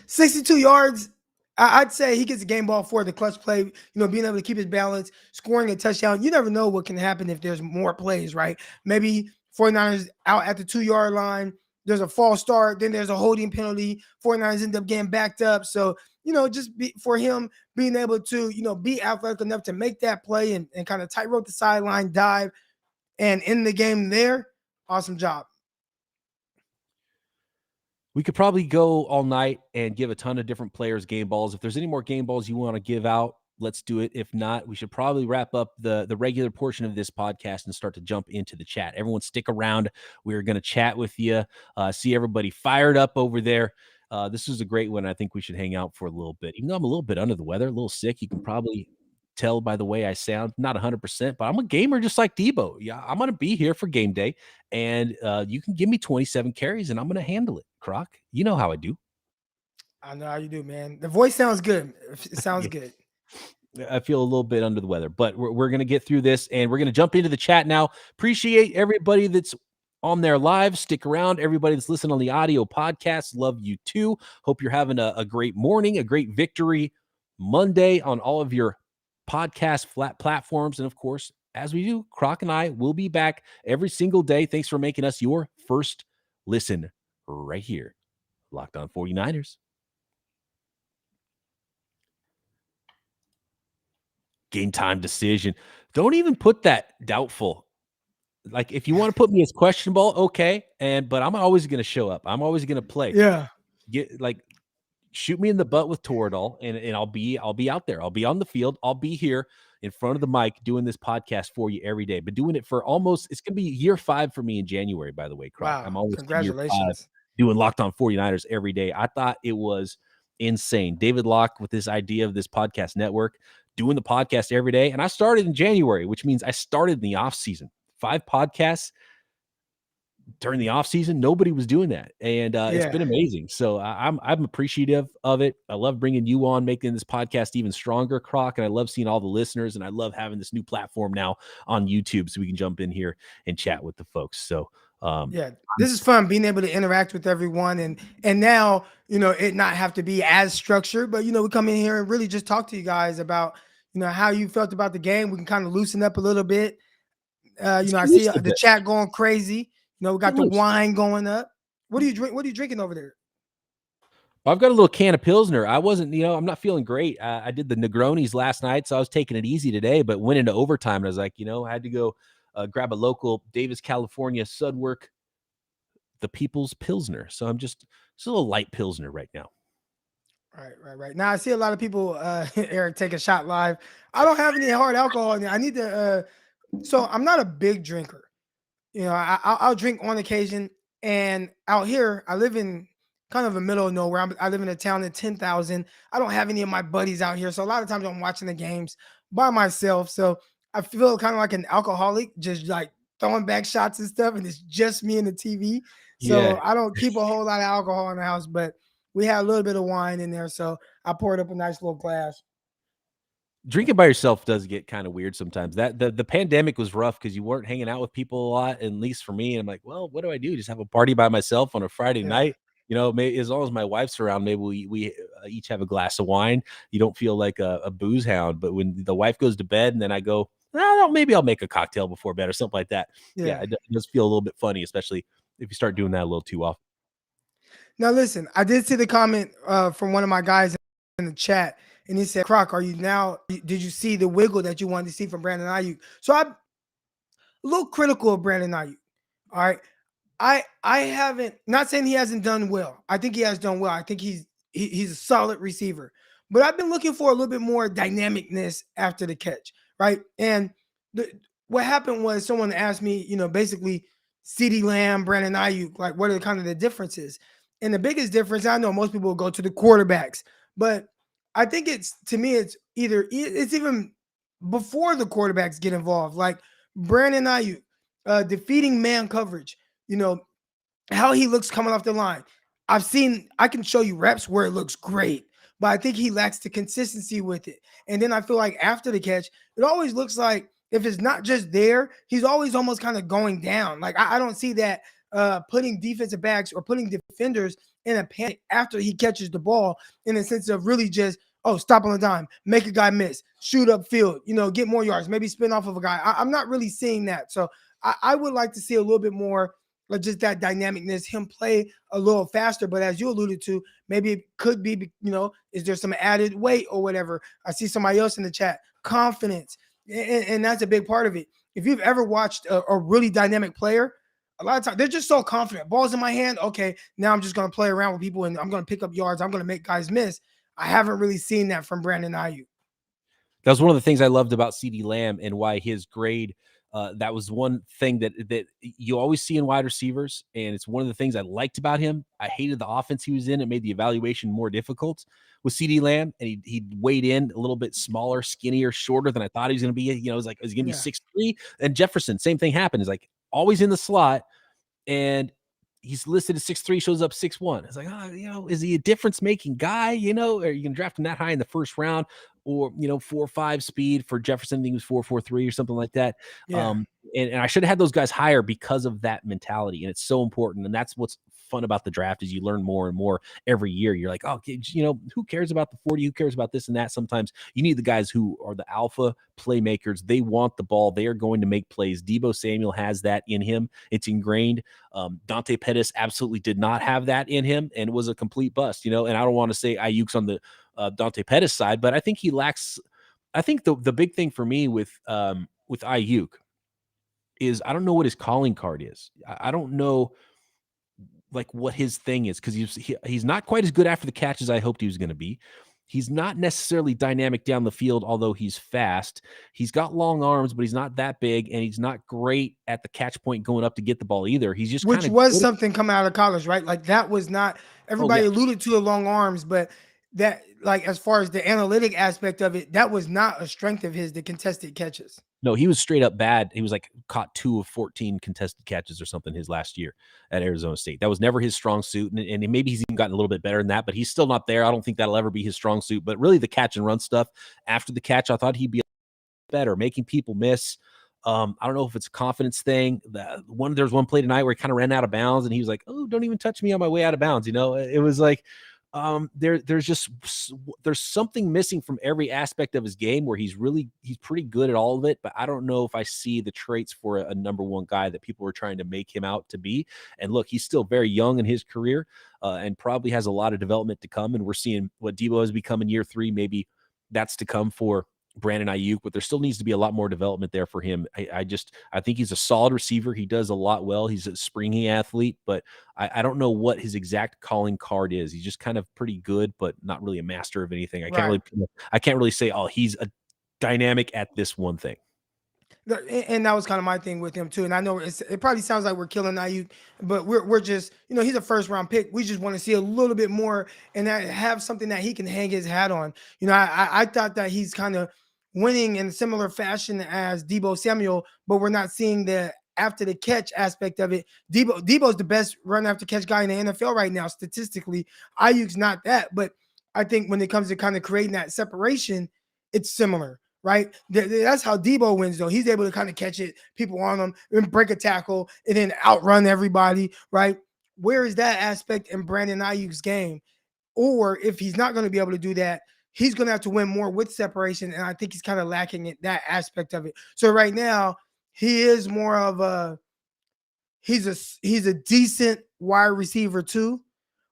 62 yards. I'd say he gets a game ball for the clutch play, being able to keep his balance, scoring a touchdown. You never know what can happen if there's more plays, right? Maybe 49ers out at the 2-yard line, there's a false start, then there's a holding penalty. 49ers end up getting backed up. So, for him being able to, be athletic enough to make that play and kind of tightrope the sideline, dive, and end the game there, awesome job. We could probably go all night and give a ton of different players game balls. If there's any more game balls you want to give out, let's do it. If not, we should probably wrap up the regular portion of this podcast and start to jump into the chat. Everyone stick around. We're going to chat with you, see everybody fired up over there. This is a great one. I think we should hang out for a little bit. Even though I'm a little bit under the weather, a little sick, you can probably tell by the way I sound. Not 100%, but I'm a gamer just like Debo. Yeah, I'm going to be here for game day, and you can give me 27 carries, and I'm going to handle it. Croc, you know how I do. I know how you do, man. The voice sounds good. It sounds Yeah. good. I feel a little bit under the weather, but we're going to get through this, and we're going to jump into the chat now. Appreciate everybody that's on their live. Stick around. Everybody that's listening on the audio podcast, love you too. Hope you're having a great morning, a great victory Monday on all of your podcast flat platforms. And of course, as we do, Croc and I will be back every single day. Thanks for making us your first listen right here. Locked On 49ers. Game time decision. Don't even put that doubtful. Like, if you want to put me as questionable, okay. But I'm always going to show up. I'm always going to play. Yeah. Shoot me in the butt with Toradol, and I'll be out there. I'll be on the field. I'll be here in front of the mic doing this podcast for you every day. But doing it for it's going to be year 5 for me in January, by the way, Croc. Wow. I'm always Congratulations. doing Locked On 49ers every day. I thought it was insane. David Locke with this idea of this podcast network, doing the podcast every day. And I started in January, which means I started in the off season. 5 podcasts during the off season. Nobody was doing that. And it's been amazing. So I'm appreciative of it. I love bringing you on, making this podcast even stronger, Croc. And I love seeing all the listeners, and I love having this new platform now on YouTube so we can jump in here and chat with the folks. So this is fun, being able to interact with everyone, and now it not have to be as structured, but we come in here and really just talk to you guys about how you felt about the game. We can kind of loosen up a little bit. I see the chat going crazy. We got the wine going up. What do you drink? What are you drinking over there? I've got a little can of Pilsner. I wasn't, I'm not feeling great. I did the Negronis last night, so I was taking it easy today, but went into overtime, and I was like, I had to go grab a local Davis, California Sudwork, the People's Pilsner. So I'm just a little light Pilsner right now. Right. Now I see a lot of people, Eric, take a shot live. I don't have any hard alcohol in there. I need to. So I'm not a big drinker. I'll drink on occasion. And out here, I live in kind of the middle of nowhere. I live in a town of 10,000. I don't have any of my buddies out here. So a lot of times I'm watching the games by myself. So I feel kind of like an alcoholic, just like throwing back shots and stuff. And it's just me and the TV. Yeah. So I don't keep a whole lot of alcohol in the house, but we had a little bit of wine in there. So I poured up a nice little glass. Drinking by yourself does get kind of weird sometimes. That the pandemic was rough because you weren't hanging out with people a lot, at least for me. And I'm like, well, what do I do? Just have a party by myself on a Friday Yeah. night? As long as my wife's around, maybe we each have a glass of wine. You don't feel like a booze hound. But when the wife goes to bed and then I go, oh, maybe I'll make a cocktail before bed or something like that. Yeah, Yeah. it does feel a little bit funny, especially if you start doing that a little too often. Now, listen, I did see the comment from one of my guys in the chat, and he said, Croc, did you see the wiggle that you wanted to see from Brandon Ayuk? So I'm a little critical of Brandon Ayuk. All right. I haven't, not saying he hasn't done well. I think he has done well. I think he's a solid receiver. But I've been looking for a little bit more dynamicness after the catch, right? And what happened was someone asked me, basically CeeDee Lamb, Brandon Ayuk, like what are kind of the differences? And the biggest difference, I know most people will go to the quarterbacks, but I think it's even before the quarterbacks get involved, like Brandon Ayuk defeating man coverage, you know, how he looks coming off the line. I can show you reps where it looks great, but I think he lacks the consistency with it. And then I feel like after the catch, it always looks like if it's not just there, he's always almost kind of going down. Like I don't see that putting defensive backs or putting defenders in a panic after he catches the ball in the sense of really just, oh, stop on the dime, make a guy miss, shoot up field, get more yards, maybe spin off of a guy. I'm not really seeing that. So I would like to see a little bit more of just that dynamicness, him play a little faster. But as you alluded to, maybe it could be, is there some added weight or whatever? I see somebody else in the chat, confidence. And that's a big part of it. If you've ever watched a really dynamic player, a lot of times they're just so confident. Ball's in my hand. Okay, now I'm just going to play around with people and I'm going to pick up yards. I'm going to make guys miss. I haven't really seen that from Brandon Ayuk. That was one of the things I loved about CeeDee Lamb and why his grade. That was one thing that you always see in wide receivers, and it's one of the things I liked about him. I hated the offense he was in; it made the evaluation more difficult with CeeDee Lamb, and he weighed in a little bit smaller, skinnier, shorter than I thought he was going to be. It was like, is he going to be 6'3"? And Jefferson, same thing happened. Is like always in the slot, and he's listed as 6'3", shows up 6'1". It's like, is he a difference-making guy? Are you going to draft him that high in the first round? Or 4.5 speed for Jefferson? I think he was 4.43 or something like that. Yeah. And I should have had those guys higher because of that mentality. And it's so important. And that's what's fun about the draft is you learn more and more every year. You're like, oh, who cares about the 40? Who cares about this and that? Sometimes you need the guys who are the alpha playmakers. They want the ball. They are going to make plays. Deebo Samuel has that in him. It's ingrained. Dante Pettis absolutely did not have that in him and was a complete bust, and I don't want to say Ayuk's on the Dante Pettis side, but I think he lacks. I think the big thing for me with Ayuk is I don't know what his calling card is. I don't know like what his thing is because he's not quite as good after the catch as I hoped he was going to be. He's not necessarily dynamic down the field, although he's fast. He's got long arms, but he's not that big, and he's not great at the catch point going up to get the ball either. He's just which was something coming out of college, right? Like that was not everybody alluded to the long arms, but that like as far as the analytic aspect of it, that was not a strength of his, the contested catches. No, he was straight up bad. He was like caught 2 of 14 contested catches or something his last year at Arizona State. That was never his strong suit. And maybe he's even gotten a little bit better than that, but he's still not there. I don't think that'll ever be his strong suit. But really the catch and run stuff after the catch, I thought he'd be better, making people miss. I don't know if it's a confidence thing. There's one play tonight where he kind of ran out of bounds and he was like, oh, don't even touch me on my way out of bounds. It was like, there's something missing from every aspect of his game where he's pretty good at all of it, but I don't know if I see the traits for a number one guy that people are trying to make him out to be. And look, he's still very young in his career and probably has a lot of development to come. And we're seeing what Deebo has become in year 3. Maybe that's to come for Brandon Ayuk, but there still needs to be a lot more development there for him. I think he's a solid receiver. He does a lot well. He's a springy athlete, but I don't know what his exact calling card is. He's just kind of pretty good, but not really a master of anything. Right. I can't really say, oh, he's a dynamic at this one thing. And that was kind of my thing with him too. And I know it probably sounds like we're killing Ayuk, but we're just, he's a first round pick. We just want to see a little bit more and have something that he can hang his hat on. I thought that he's kind of winning in a similar fashion as Deebo Samuel, but we're not seeing the after the catch aspect of it. Deebo's the best run after catch guy in the NFL right now, statistically. Ayuk's not that, but I think when it comes to kind of creating that separation, it's similar. Right. That's how Deebo wins, though. He's able to kind of catch it, people on him, and break a tackle, and then outrun everybody. Right. Where is that aspect in Brandon Ayuk's game? Or if he's not going to be able to do that, he's going to have to win more with separation. And I think he's kind of lacking in that aspect of it. So right now, he is more of he's a decent wide receiver too,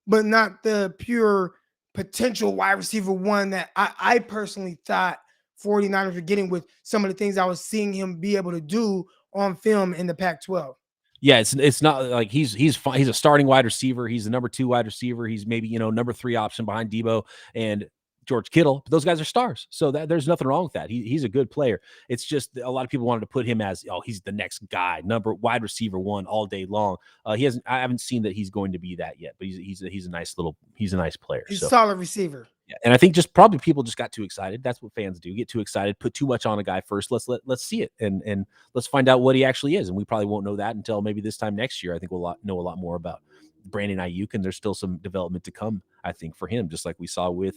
but not the pure potential wide receiver one that I personally thought 49ers were getting with some of the things I was seeing him be able to do on film in the Pac-12. Yeah, it's not like he's fine. He's a starting wide receiver. He's the number 2 wide receiver. He's maybe, number 3 option behind Deebo and George Kittle. But those guys are stars. So there's nothing wrong with that. He's a good player. It's just a lot of people wanted to put him as, he's the next guy, wide receiver 1 all day long. I haven't seen that he's going to be that yet, but he's a nice player. He's a solid receiver. Yeah, and I think probably people just got too excited. That's what fans do. Get too excited, put too much on a guy first. Let's see it and let's find out what he actually is. And we probably won't know that until maybe this time next year. I think we'll know a lot more about Brandon Ayuk, and there's still some development to come, I think, for him, just like we saw with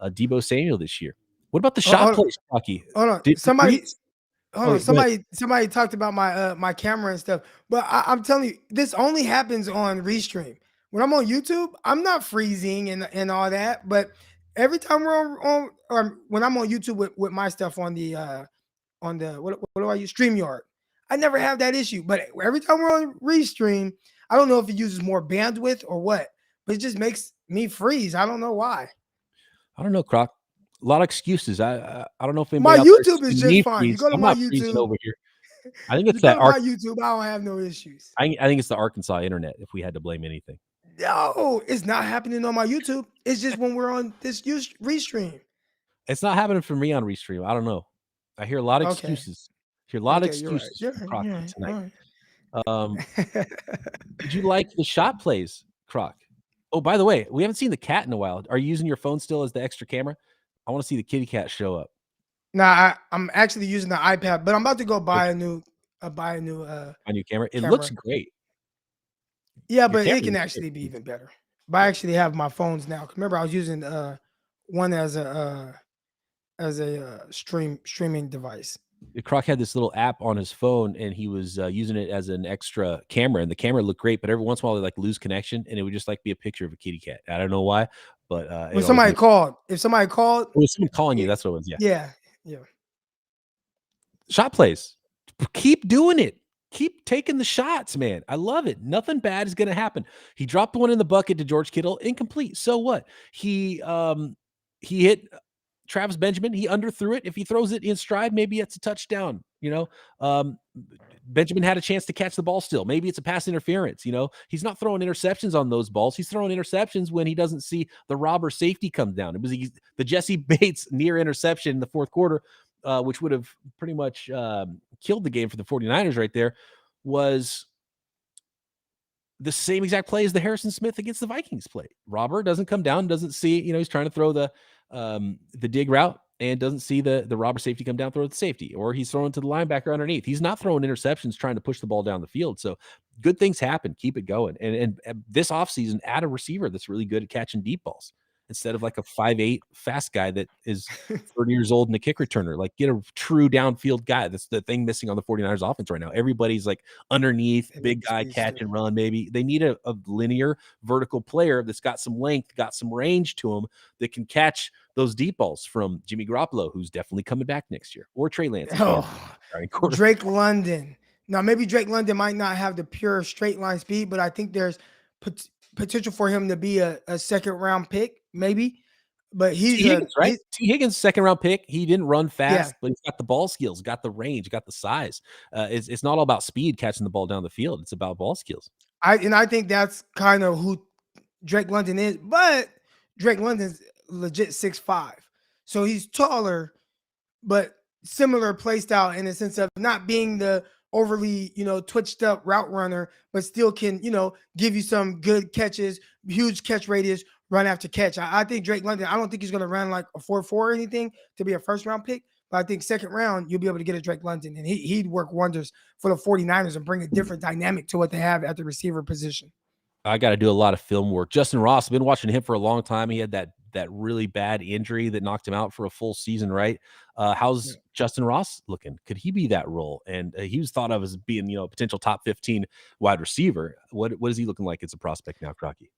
Deebo Samuel this year. What about the shot plays, Rocky? Hold on. Somebody talked about my camera and stuff, but I'm telling you, this only happens on Restream. When I'm on YouTube, I'm not freezing and all that, but every time we're on or when I'm on YouTube with my stuff on the what do I use? StreamYard, I never have that issue. But every time we're on Restream, I don't know if it uses more bandwidth or what, but it just makes me freeze. I don't know why. I don't know, Croc. A lot of excuses. I don't know if my YouTube is just fine. You go to my YouTube over here. I think it's that my YouTube. I don't have no issues. I think it's the Arkansas internet. If we had to blame anything. No, it's not happening on my YouTube. It's just when we're on this Restream. It's not happening for me on Restream. I don't know. I hear a lot of excuses. Hear a lot of excuses from Croc tonight. Right. Did you like the shot plays, Croc? Oh, by the way, we haven't seen the cat in a while. Are you using your phone still as the extra camera? I want to see the kitty cat show up. Nah, I'm actually using the iPad, but I'm about to go buy a new camera. It looks great. Yeah, but it can actually be even better. But I actually have my phones now. Remember, I was using one as a streaming device. Croc had this little app on his phone, and he was using it as an extra camera, and the camera looked great. But every once in a while, they lose connection, and it would just be a picture of a kitty cat. I don't know why, but if somebody called, someone calling you, that's what it was. Yeah. Shot plays, keep doing it. Keep taking the shots, man. I love it. Nothing bad is going to happen. He dropped one in the bucket to George Kittle, incomplete. So what? He hit Travis Benjamin. He underthrew it. If he throws it in stride, maybe it's a touchdown. Benjamin had a chance to catch the ball still. Maybe it's a pass interference. He's not throwing interceptions on those balls. He's throwing interceptions when he doesn't see the robber safety come down. It was the Jesse Bates near interception in the fourth quarter, which would have pretty much killed the game for the 49ers right there, was the same exact play as the Harrison Smith against the Vikings play. Robber doesn't come down, doesn't see, he's trying to throw the dig route and doesn't see the robber safety come down, throw the safety, or he's throwing to the linebacker underneath. He's not throwing interceptions, trying to push the ball down the field. So good things happen. Keep it going. And this offseason, add a receiver that's really good at catching deep balls instead of a 5'8" fast guy that is 30 years old and a kick returner. Get a true downfield guy. That's the thing missing on the 49ers offense right now. Everybody's underneath, big guy, catch and run, maybe. They need a linear vertical player that's got some length, got some range to him, that can catch those deep balls from Jimmy Garoppolo, who's definitely coming back next year, or Trey Lance. Drake London. Now, maybe Drake London might not have the pure straight line speed, but I think there's potential for him to be a second round pick, maybe. But T. Higgins, right? T. Higgins, second round pick. He didn't run fast, but he's got the ball skills, got the range, got the size. It's not all about speed catching the ball down the field. It's about ball skills. I think that's kind of who Drake London is, but Drake London's legit 6'5". So he's taller, but similar play style in the sense of not being the overly, twitched up route runner, but still can, give you some good catches, huge catch radius, run after catch. I think Drake London, I don't think he's going to run like a 4.4 or anything to be a first round pick, but I think second round, you'll be able to get a Drake London, and he'd work wonders for the 49ers and bring a different dynamic to what they have at the receiver position. I got to do a lot of film work. Justin Ross, I've been watching him for a long time. He had that really bad injury that knocked him out for a full season, right? How's Justin Ross looking? Could he be that role? And he was thought of as being, a potential top 15 wide receiver. What is he looking like as a prospect now, Crocky?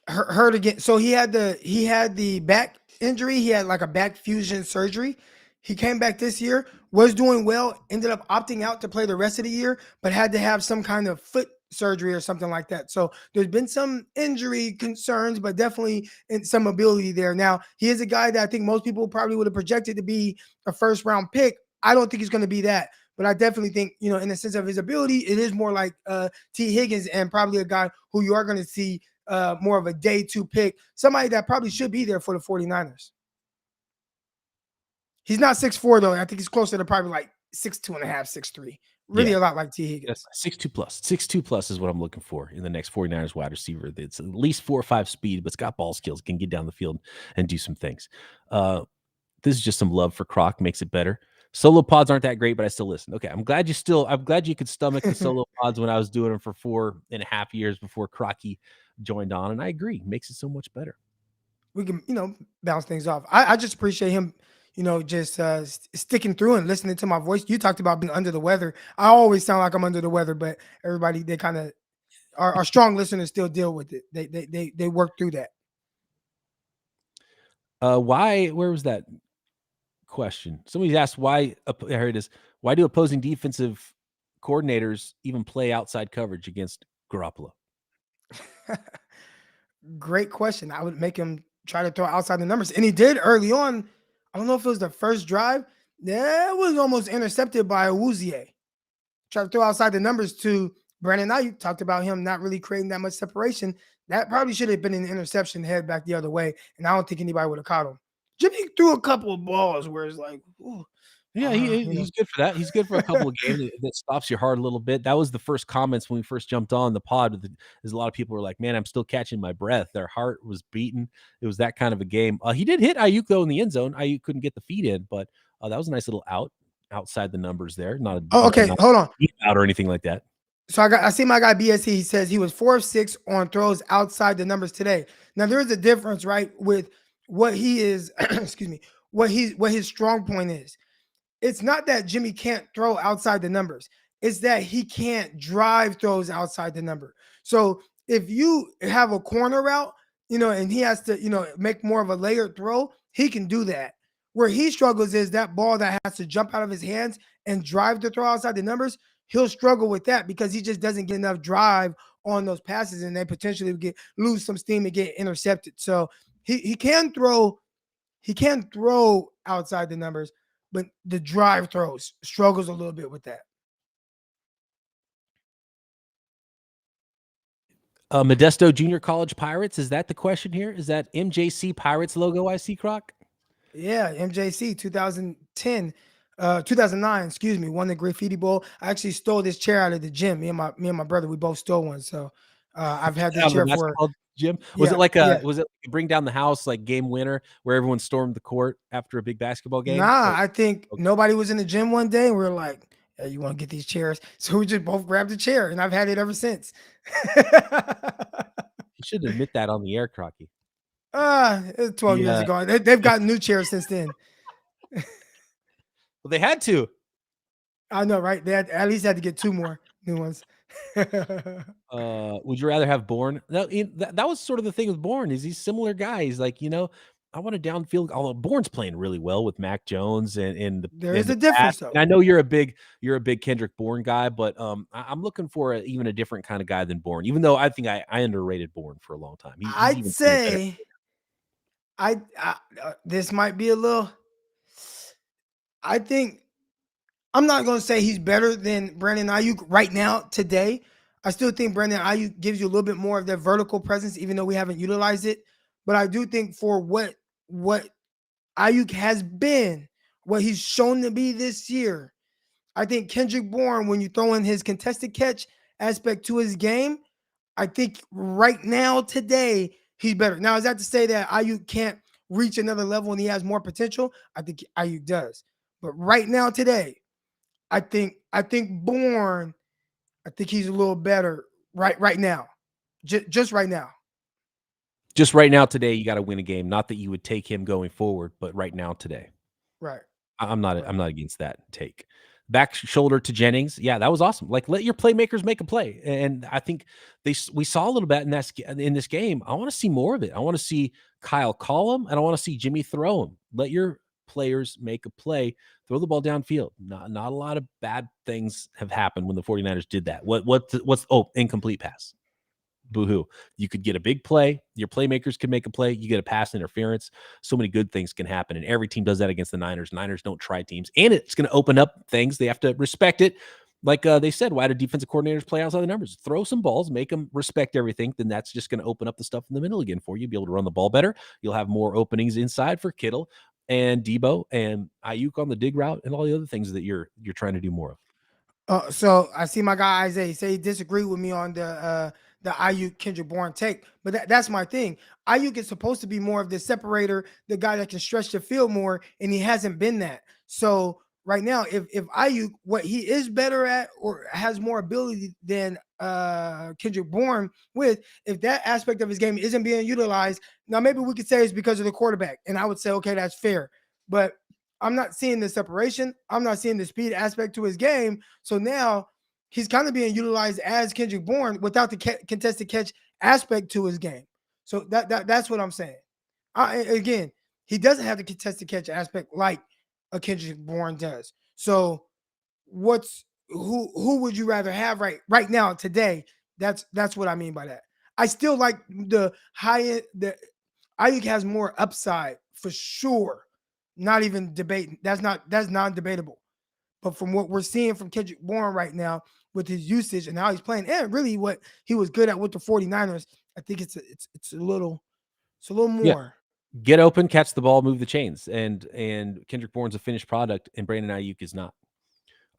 Hurt again. So he had the back injury. He had like a back fusion surgery. He came back this year, was doing well, ended up opting out to play the rest of the year, but had to have some kind of foot surgery or something like that. So there's been some injury concerns, but definitely some ability there. Now, he is a guy that I think most people probably would have projected to be a first round pick. I don't think he's going to be that, but I definitely think, in the sense of his ability, it is more like T. Higgins, and probably a guy who you are going to see more of a day 2 pick, somebody that probably should be there for the 49ers. He's not 6'4", though. I think he's closer to probably like 6'2.5", 6'3". Really a lot like T. Higgins. Yes, 6'2 plus. 6'2 plus is what I'm looking for in the next 49ers wide receiver. That's at least 4 or 5 speed, but it's got ball skills, can get down the field and do some things. This is just some love for Croc, makes it better. Solo pods aren't that great, but I still listen. Okay, I'm glad you could stomach the solo pods when I was doing them for 4.5 years before Crocky joined on, and I agree, makes it so much better. We can, bounce things off. I just appreciate him, just sticking through and listening to my voice. You talked about being under the weather. I always sound like I'm under the weather, but everybody, they kind of, our strong listeners still deal with it. They work through that. Where was that question? Somebody asked why, here it is. Why do opposing defensive coordinators even play outside coverage against Garoppolo? Great question. I would make him try to throw outside the numbers, and he did early on. I don't know if it was the first drive. That was almost intercepted by Awuzie. Tried to throw outside the numbers to Brandon Ayuk. Talked about him not really creating that much separation. That probably should have been an interception, head back the other way, and I don't think anybody would have caught him. Jimmy threw a couple of balls where it's like, ooh. Yeah, he's good for that. He's good for a couple of games that stops your heart a little bit. That was the first comments when we first jumped on the pod. There's a lot of people were like, man, I'm still catching my breath. Their heart was beating. It was that kind of a game. He did hit Ayuk, though, in the end zone. Ayuk couldn't get the feet in, but that was a nice little outside the numbers there. Not okay, hold on. Out or anything like that. So I see my guy BSC. He says he was 4 of 6 on throws outside the numbers today. Now there is a difference, right, with what he is, excuse me, what his strong point is. It's not that Jimmy can't throw outside the numbers. It's that he can't drive throws outside the number. So if you have a corner route, and he has to, make more of a layered throw, he can do that. Where he struggles is that ball that has to jump out of his hands and drive the throw outside the numbers. He'll struggle with that because he just doesn't get enough drive on those passes, and they potentially lose some steam and get intercepted. So he can throw outside the numbers, but the drive throws struggles a little bit with that. Modesto Junior College Pirates, is that the question here? Is that MJC Pirates logo I see, Croc? Yeah, MJC 2010, 2009, excuse me, won the Graffiti Bowl. I actually stole this chair out of the gym. Me and my brother, we both stole one. So I've had this chair for Jim. Was it like was it bring down the house like game winner where everyone stormed the court after a big basketball game? Nah, I think nobody was in the gym one day and we were like, hey, you want to get these chairs? So we just both grabbed a chair and I've had it ever since. You should admit that on the air, Crocky. It's 12 years ago. They've gotten new chairs since then. Well, they had to. I know, right? They at least had to get 2 more new ones. Would you rather have Bourne? That was sort of the thing with Bourne. Is he's similar guy. He's like, I want a downfield. Although Bourne's playing really well with Mac Jones and there is a difference though. And I know you're a big Kendrick Bourne guy, but I'm looking for even a different kind of guy than Bourne. Even though I think I underrated Bourne for a long time. I'd say This might be a little. I think I'm not going to say he's better than Brandon Ayuk right now today. I still think Brandon Ayuk gives you a little bit more of that vertical presence, even though we haven't utilized it. But I do think for what Ayuk has been, what he's shown to be this year, I think Kendrick Bourne, when you throw in his contested catch aspect to his game, I think right now, today, he's better. Now, is that to say that Ayuk can't reach another level and he has more potential? I think Ayuk does. But right now, today, I think Bourne, I think he's a little better right now. Just right now. Just right now, today, you got to win a game. Not that you would take him going forward, but right now, today. Right. I'm not Right. I'm not against that take. Back shoulder to Jennings. Yeah, that was awesome. Like, let your playmakers make a play. And I think we saw a little bit in this game. I want to see more of it. I want to see Kyle call him, and I want to see Jimmy throw him. Let your players make a play. Throw the ball downfield. Not a lot of bad things have happened when the 49ers did that. What's incomplete pass. Boo-hoo. You could get a big play. Your playmakers can make a play. You get a pass interference. So many good things can happen. And every team does that against the Niners. Niners don't try teams. And it's going to open up things. They have to respect it. Like they said, why do defensive coordinators play outside the numbers? Throw some balls, make them respect everything. Then that's just going to open up the stuff in the middle again for you. Be able to run the ball better. You'll have more openings inside for Kittle and Debo and Ayuk on the dig route and all the other things that you're trying to do more of. So I see my guy Isaiah say he disagreed with me on the Ayuk Kendrick Bourne take, but that's my thing. Ayuk is supposed to be more of the separator, the guy that can stretch the field more, and he hasn't been that. So right now, if Ayuk, what he is better at or has more ability than Kendrick Bourne with, if that aspect of his game isn't being utilized, now maybe we could say it's because of the quarterback, and I would say okay, that's fair, but I'm not seeing the separation. I'm not seeing the speed aspect to his game. So now he's kind of being utilized as Kendrick Bourne without the contested catch aspect to his game. So that's what I'm saying. Again, he doesn't have the contested catch aspect like a Kendrick Bourne does. So who would you rather have right now today? That's what I mean by that. I still like the high end. The Ayuk has more upside for sure. Not even debating. That's non-debatable. But from what we're seeing from Kendrick Bourne right now with his usage and how he's playing, and really what he was good at with the 49ers, I think it's a little Yeah. more. Get open, catch the ball, move the chains. And Kendrick Bourne's a finished product, and Brandon Ayuk is not.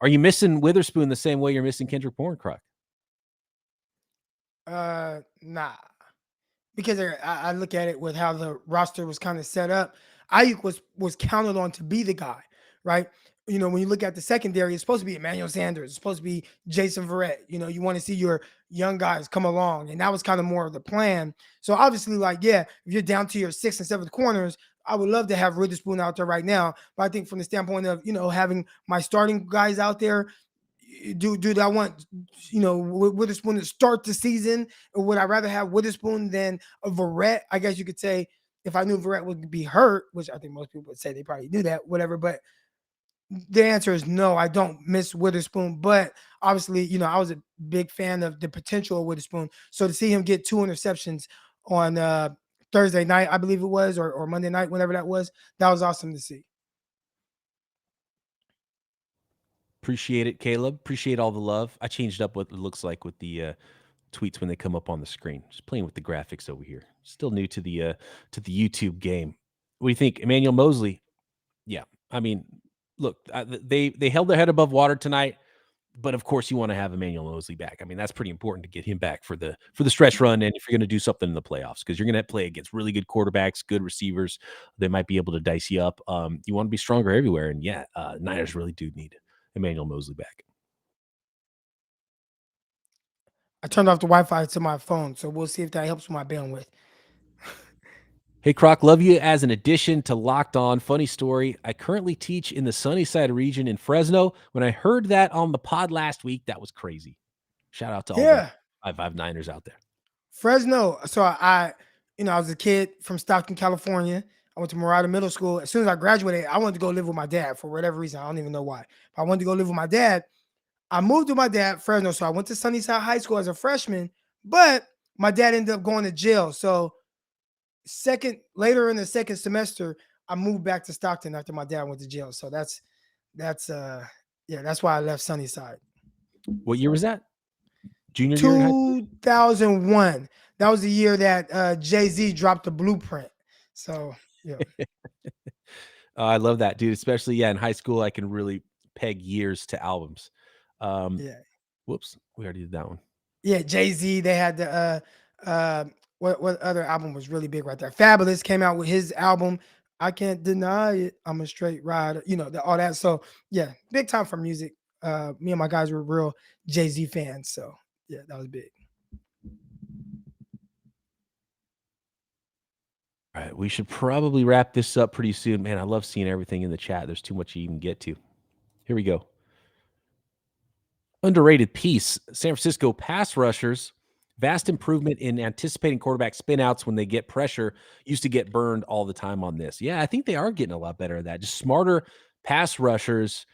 Are you missing Witherspoon the same way you're missing Kendrick Bourne, Croc? Nah. Because I look at it with how the roster was kind of set up. Ayuk was counted on to be the guy, right? You know, when you look at the secondary, it's supposed to be Emmanuel Sanders, it's supposed to be Jason Verrett. You know, you want to see your young guys come along, and that was kind of more of the plan. So obviously, like, yeah, if you're down to your sixth and seventh corners, I would love to have Witherspoon out there right now. But I think from the standpoint of, you know, having my starting guys out there, do I want, you know, Witherspoon to start the season, or would I rather have Witherspoon than a Verrett? I guess you could say if I knew Verrett would be hurt, which I think most people would say they probably knew that, whatever. But the answer is no, I don't miss Witherspoon. But obviously, you know, I was a big fan of the potential of Witherspoon. So to see him get 2 interceptions on Thursday night, I believe it was, or Monday night, whenever that was awesome to see. Appreciate it, Caleb. Appreciate all the love. I changed up what it looks like with the tweets when they come up on the screen. Just playing with the graphics over here. Still new to the YouTube game. What do you think, Emmanuel Mosley? Yeah, I mean, look, they held their head above water tonight, but of course you want to have Emmanuel Mosley back. I mean, that's pretty important to get him back for the stretch run, and if you're going to do something in the playoffs, because you're going to play against really good quarterbacks, good receivers, they might be able to dice you up. You want to be stronger everywhere, and yeah, Niners really do need Emmanuel Mosley back. I turned off the Wi-Fi to my phone, so we'll see if that helps with my bandwidth. Hey, Croc, love you as an addition to Locked On. Funny story. I currently teach in the Sunnyside region in Fresno. When I heard that on the pod last week, that was crazy. Shout out to all the 5 Niners out there. Fresno. So I was a kid from Stockton, California. I went to Murata Middle School. As soon as I graduated, I wanted to go live with my dad for whatever reason. I don't even know why. But I wanted to go live with my dad. I moved with my dad, Fresno. So I went to Sunnyside High School as a freshman, but my dad ended up going to jail. So later in the second semester, I moved back to Stockton after my dad went to jail. So that's yeah, that's why I left Sunnyside. What year was that? Junior year in high school? 2001. That was the year that Jay-Z dropped the Blueprint. So yeah. I love that, dude. Especially, in high school, I can really peg years to albums. Yeah. Whoops, we already did that one. Yeah, Jay-Z, they had the what other album was really big right there? Fabulous came out with his album. I can't deny it. I'm a straight rider. All that. So yeah, big time for music. Me and my guys were real Jay-Z fans. So yeah, that was big. All right, we should probably wrap this up pretty soon. Man, I love seeing everything in the chat. There's too much to even get to. Here we go. Underrated piece. San Francisco pass rushers, vast improvement in anticipating quarterback spinouts when they get pressure. Used to get burned all the time on this. Yeah, I think they are getting a lot better at that. Just smarter pass rushers,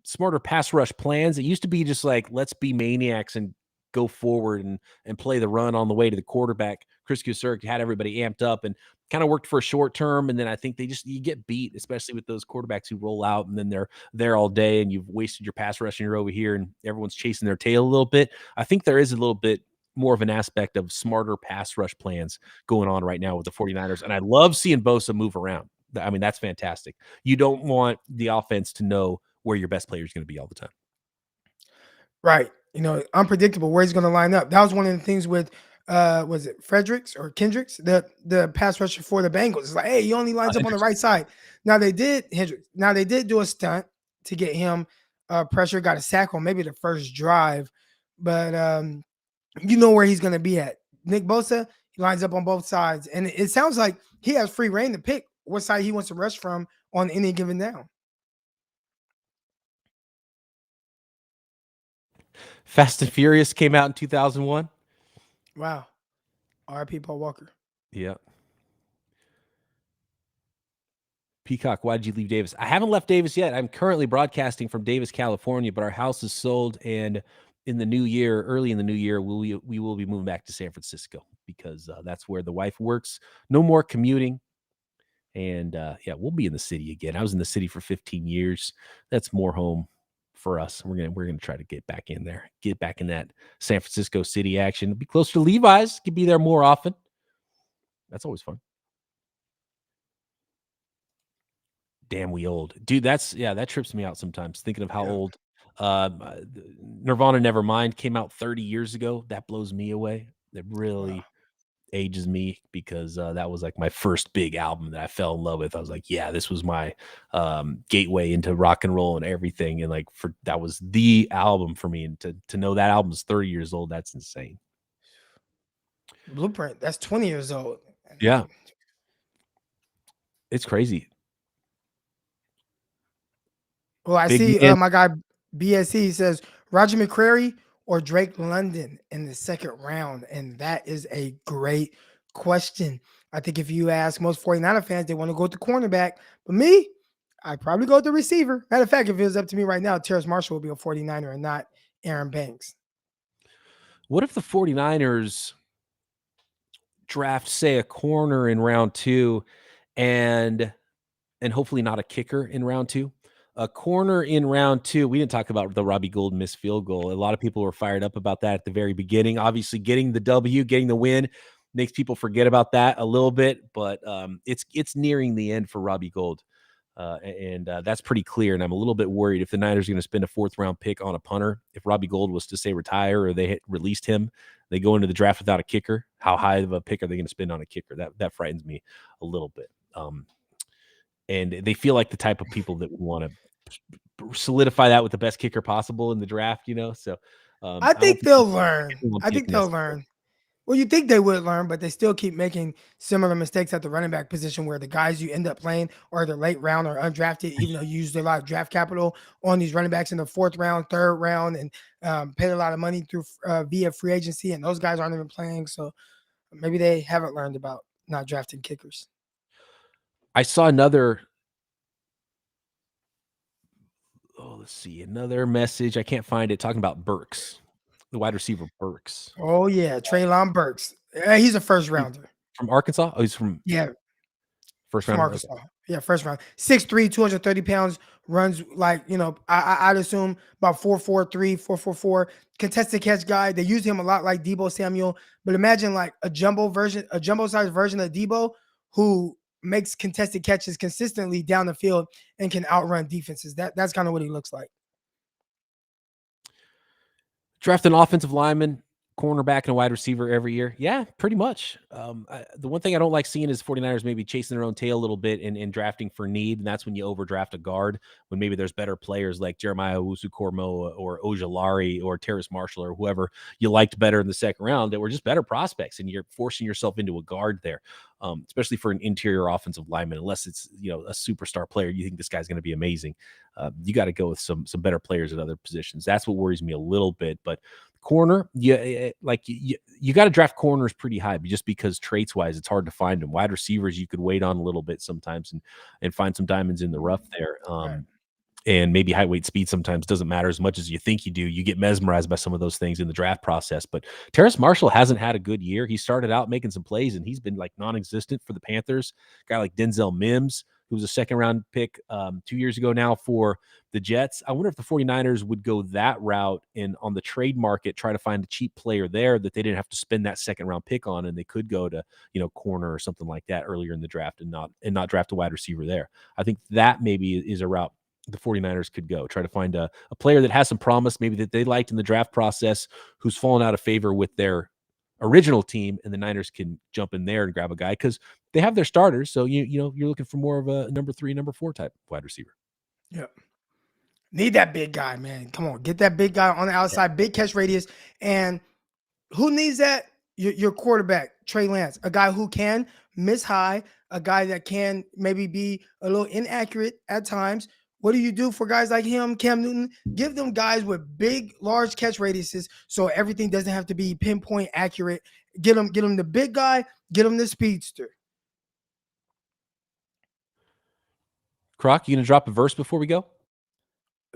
smarter pass rush plans. It used to be just like, let's be maniacs and go forward and play the run on the way to the quarterback. Chris Kusurk had everybody amped up and kind of worked for a short term. And then I think you get beat, especially with those quarterbacks who roll out and then they're there all day and you've wasted your pass rush and you're over here and everyone's chasing their tail a little bit. I think there is a little bit more of an aspect of smarter pass rush plans going on right now with the 49ers. And I love seeing Bosa move around. I mean, that's fantastic. You don't want the offense to know where your best player is going to be all the time. Right. Unpredictable where he's going to line up. That was one of the things with was it Fredericks or Kendricks, the pass rusher for the Bengals. It's like, hey, he only lines up on the right side. Now they did do a stunt to get him pressure, got a sack on maybe the first drive, but where he's going to be at. Nick Bosa, he lines up on both sides, and it sounds like he has free reign to pick what side he wants to rush from on any given down. Fast and Furious came out in 2001. Wow. R.I.P. Paul Walker. Yeah. Peacock, why did you leave Davis? I haven't left Davis yet. I'm currently broadcasting from Davis, California, but our house is sold, and in the new year, early in the new year, we will be moving back to San Francisco because that's where the wife works. No more commuting. And we'll be in the city again. I was in the city for 15 years. That's more home for us. We're gonna try to get back in there, get back in that San Francisco city action. Be close to Levi's. Could be there more often. That's always fun. Damn, we old, dude. That trips me out sometimes. Thinking of how old Nirvana Nevermind came out 30 years ago. That blows me away. That really ages me because that was like my first big album that I fell in love with. I was like, yeah, this was my gateway into rock and roll and everything. And that was the album for me. And to know that album is 30 years old, that's insane. Blueprint, that's 20 years old. Yeah. It's crazy. Well, I see my guy BSC says Roger McCreary or Drake London in the second round. And that is a great question. I think if you ask most 49er fans, they want to go with the cornerback. But me, I'd probably go with the receiver. Matter of fact, if it was up to me right now, Terrace Marshall would be a 49er and not Aaron Banks. What if the 49ers draft, say, a corner in round 2 and hopefully not a kicker in round 2? A corner in round 2. We didn't talk about the Robbie Gould missed field goal. A lot of people were fired up about that at the very beginning. Obviously, getting the W, getting the win makes people forget about that a little bit, but it's nearing the end for Robbie Gould. And that's pretty clear. And I'm a little bit worried if the Niners are going to spend a 4th round pick on a punter. If Robbie Gould was to say retire or they released him, they go into the draft without a kicker. How high of a pick are they going to spend on a kicker? That frightens me a little bit. And they feel like the type of people that want to solidify that with the best kicker possible in the draft, So I think they'll learn. Well, you think they would learn, but they still keep making similar mistakes at the running back position where the guys you end up playing are the late round or undrafted, even though you used a lot of draft capital on these running backs in the 4th round, 3rd round, and paid a lot of money through via free agency, and those guys aren't even playing. So maybe they haven't learned about not drafting kickers. I saw another message. I can't find it, talking about Burks, the wide receiver Burks. Oh, yeah, Treylon Burks. He's a first rounder. From Arkansas? Oh, he's from first from round. Arkansas. Okay. Yeah, first round. 6'3", 230 pounds, runs like, I'd assume about 4'4", 4'4". Contested catch guy. They use him a lot like Debo Samuel. But imagine like a jumbo-sized version of Debo who makes contested catches consistently down the field and can outrun defenses. That's kind of what he looks like. Draft an offensive lineman, cornerback, and a wide receiver every year. Yeah, pretty much. The one thing I don't like seeing is 49ers maybe chasing their own tail a little bit and drafting for need. And that's when you overdraft a guard, when maybe there's better players like Jeremiah Owusu-Koramoah or Ojulari or Terrace Marshall or whoever you liked better in the second round that were just better prospects. And you're forcing yourself into a guard there, especially for an interior offensive lineman, unless it's, a superstar player. You think this guy's going to be amazing. You got to go with some better players at other positions. That's what worries me a little bit. But corner, you got to draft corners pretty high just because traits wise, it's hard to find them. Wide receivers, you could wait on a little bit sometimes and find some diamonds in the rough there. Right. And maybe height, weight, speed sometimes doesn't matter as much as you think you do. You get mesmerized by some of those things in the draft process. But Terrace Marshall hasn't had a good year. He started out making some plays, and he's been like non-existent for the Panthers. A guy like Denzel Mims, who was a second-round pick 2 years ago now for the Jets. I wonder if the 49ers would go that route and on the trade market try to find a cheap player there that they didn't have to spend that second-round pick on, and they could go to corner or something like that earlier in the draft and not draft a wide receiver there. I think that maybe is a route the 49ers could go. Try to find a player that has some promise, maybe that they liked in the draft process, who's fallen out of favor with their original team, and the Niners can jump in there and grab a guy because they have their starters. So you're looking for more of a number 3, number 4 type wide receiver. Yeah. Need that big guy, man. Come on, get that big guy on the outside, big catch radius. And who needs that? Your quarterback, Trey Lance, a guy who can miss high, a guy that can maybe be a little inaccurate at times. What do you do for guys like him, Cam Newton? Give them guys with big, large catch radiuses so everything doesn't have to be pinpoint accurate. Get them the big guy, get them the speedster. Croc, you going to drop a verse before we go?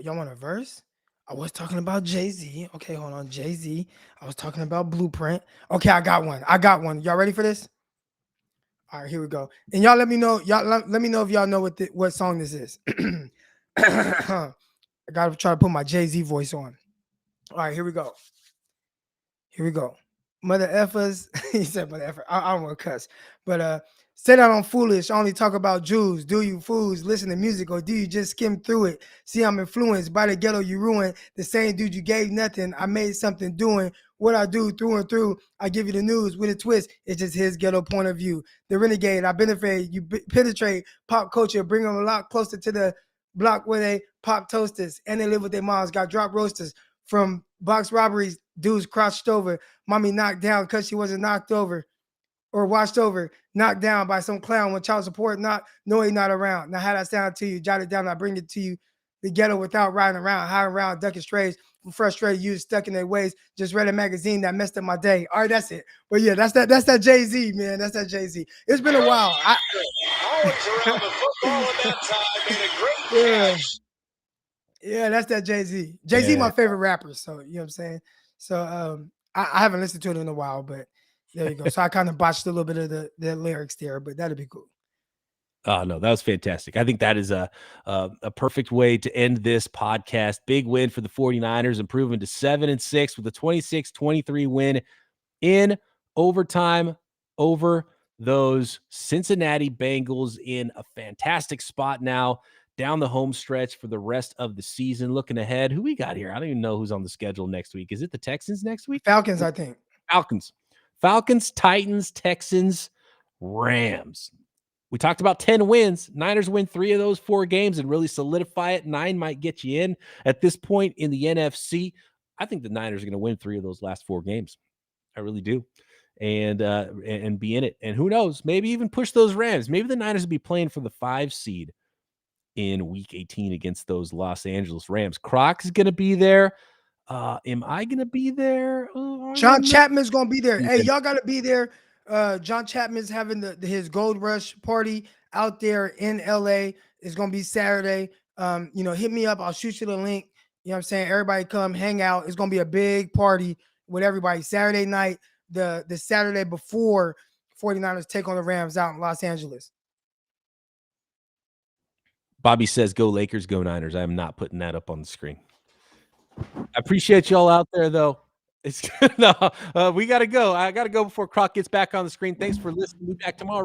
Y'all want a verse? I was talking about Jay-Z. Okay, hold on. Jay-Z. I was talking about Blueprint. Okay, I got one. Y'all ready for this? All right, here we go. And y'all let me know. Let me know if y'all know what song this is. I gotta try to put my Jay-Z voice on. All right, here we go. Mother effers. He said mother effer. I don't want to cuss. But say that I'm foolish. I only talk about Jews. Do you fools listen to music or do you just skim through it? See, I'm influenced by the ghetto you ruined. The same dude you gave nothing. I made something doing what I do through and through. I give you the news with a twist. It's just his ghetto point of view. The renegade. I benefit. You penetrate pop culture. Bring them a lot closer to the block where they pop toasters and they live with their moms. Got drop roasters from box robberies. Dudes crouched over. Mommy knocked down because she wasn't knocked over. Or watched over, knocked down by some clown when child support not around. Now, how that sound to you? Jot it down. I bring it to you. The ghetto without riding around, hiding around, ducking strays. Frustrated youth stuck in their ways. Just read a magazine that messed up my day. All right, that's it. But yeah, that's that Jay-Z, man. That's that Jay-Z. It's been a while. Always around the football at that time. Made a great catch. Yeah, that's that Jay-Z. Jay-Z, my favorite rapper. So you know what I'm saying. So I haven't listened to it in a while, but. There you go. So I kind of botched a little bit of the lyrics there, but that'd be cool. Oh, no, that was fantastic. I think that is a perfect way to end this podcast. Big win for the 49ers, improving to 7-6 with a 26-23 win in overtime over those Cincinnati Bengals in a fantastic spot now down the home stretch for the rest of the season. Looking ahead, who we got here? I don't even know who's on the schedule next week. Is it the Texans next week? Falcons, I think. Falcons, Titans, Texans, Rams. We talked about 10 wins. Niners win 3 of those 4 games and really solidify it. 9 might get you in at this point in the NFC. I think the Niners are going to win 3 of those last 4 games. I really do. And be in it. And who knows, maybe even push those Rams. Maybe the Niners will be playing for the 5 seed in week 18 against those Los Angeles Rams. Croc's going to be there. Am I going to be there? John Chapman's going to be there. Hey, y'all got to be there. John Chapman's having his Gold Rush party out there in LA. It's going to be Saturday. Hit me up. I'll shoot you the link. You know what I'm saying? Everybody come hang out. It's going to be a big party with everybody. Saturday night, the Saturday before 49ers take on the Rams out in Los Angeles. Bobby says, go Lakers, go Niners. I am not putting that up on the screen. I appreciate y'all out there, though. It's no, we got to go. I got to go before Croc gets back on the screen. Thanks for listening. We'll be back tomorrow.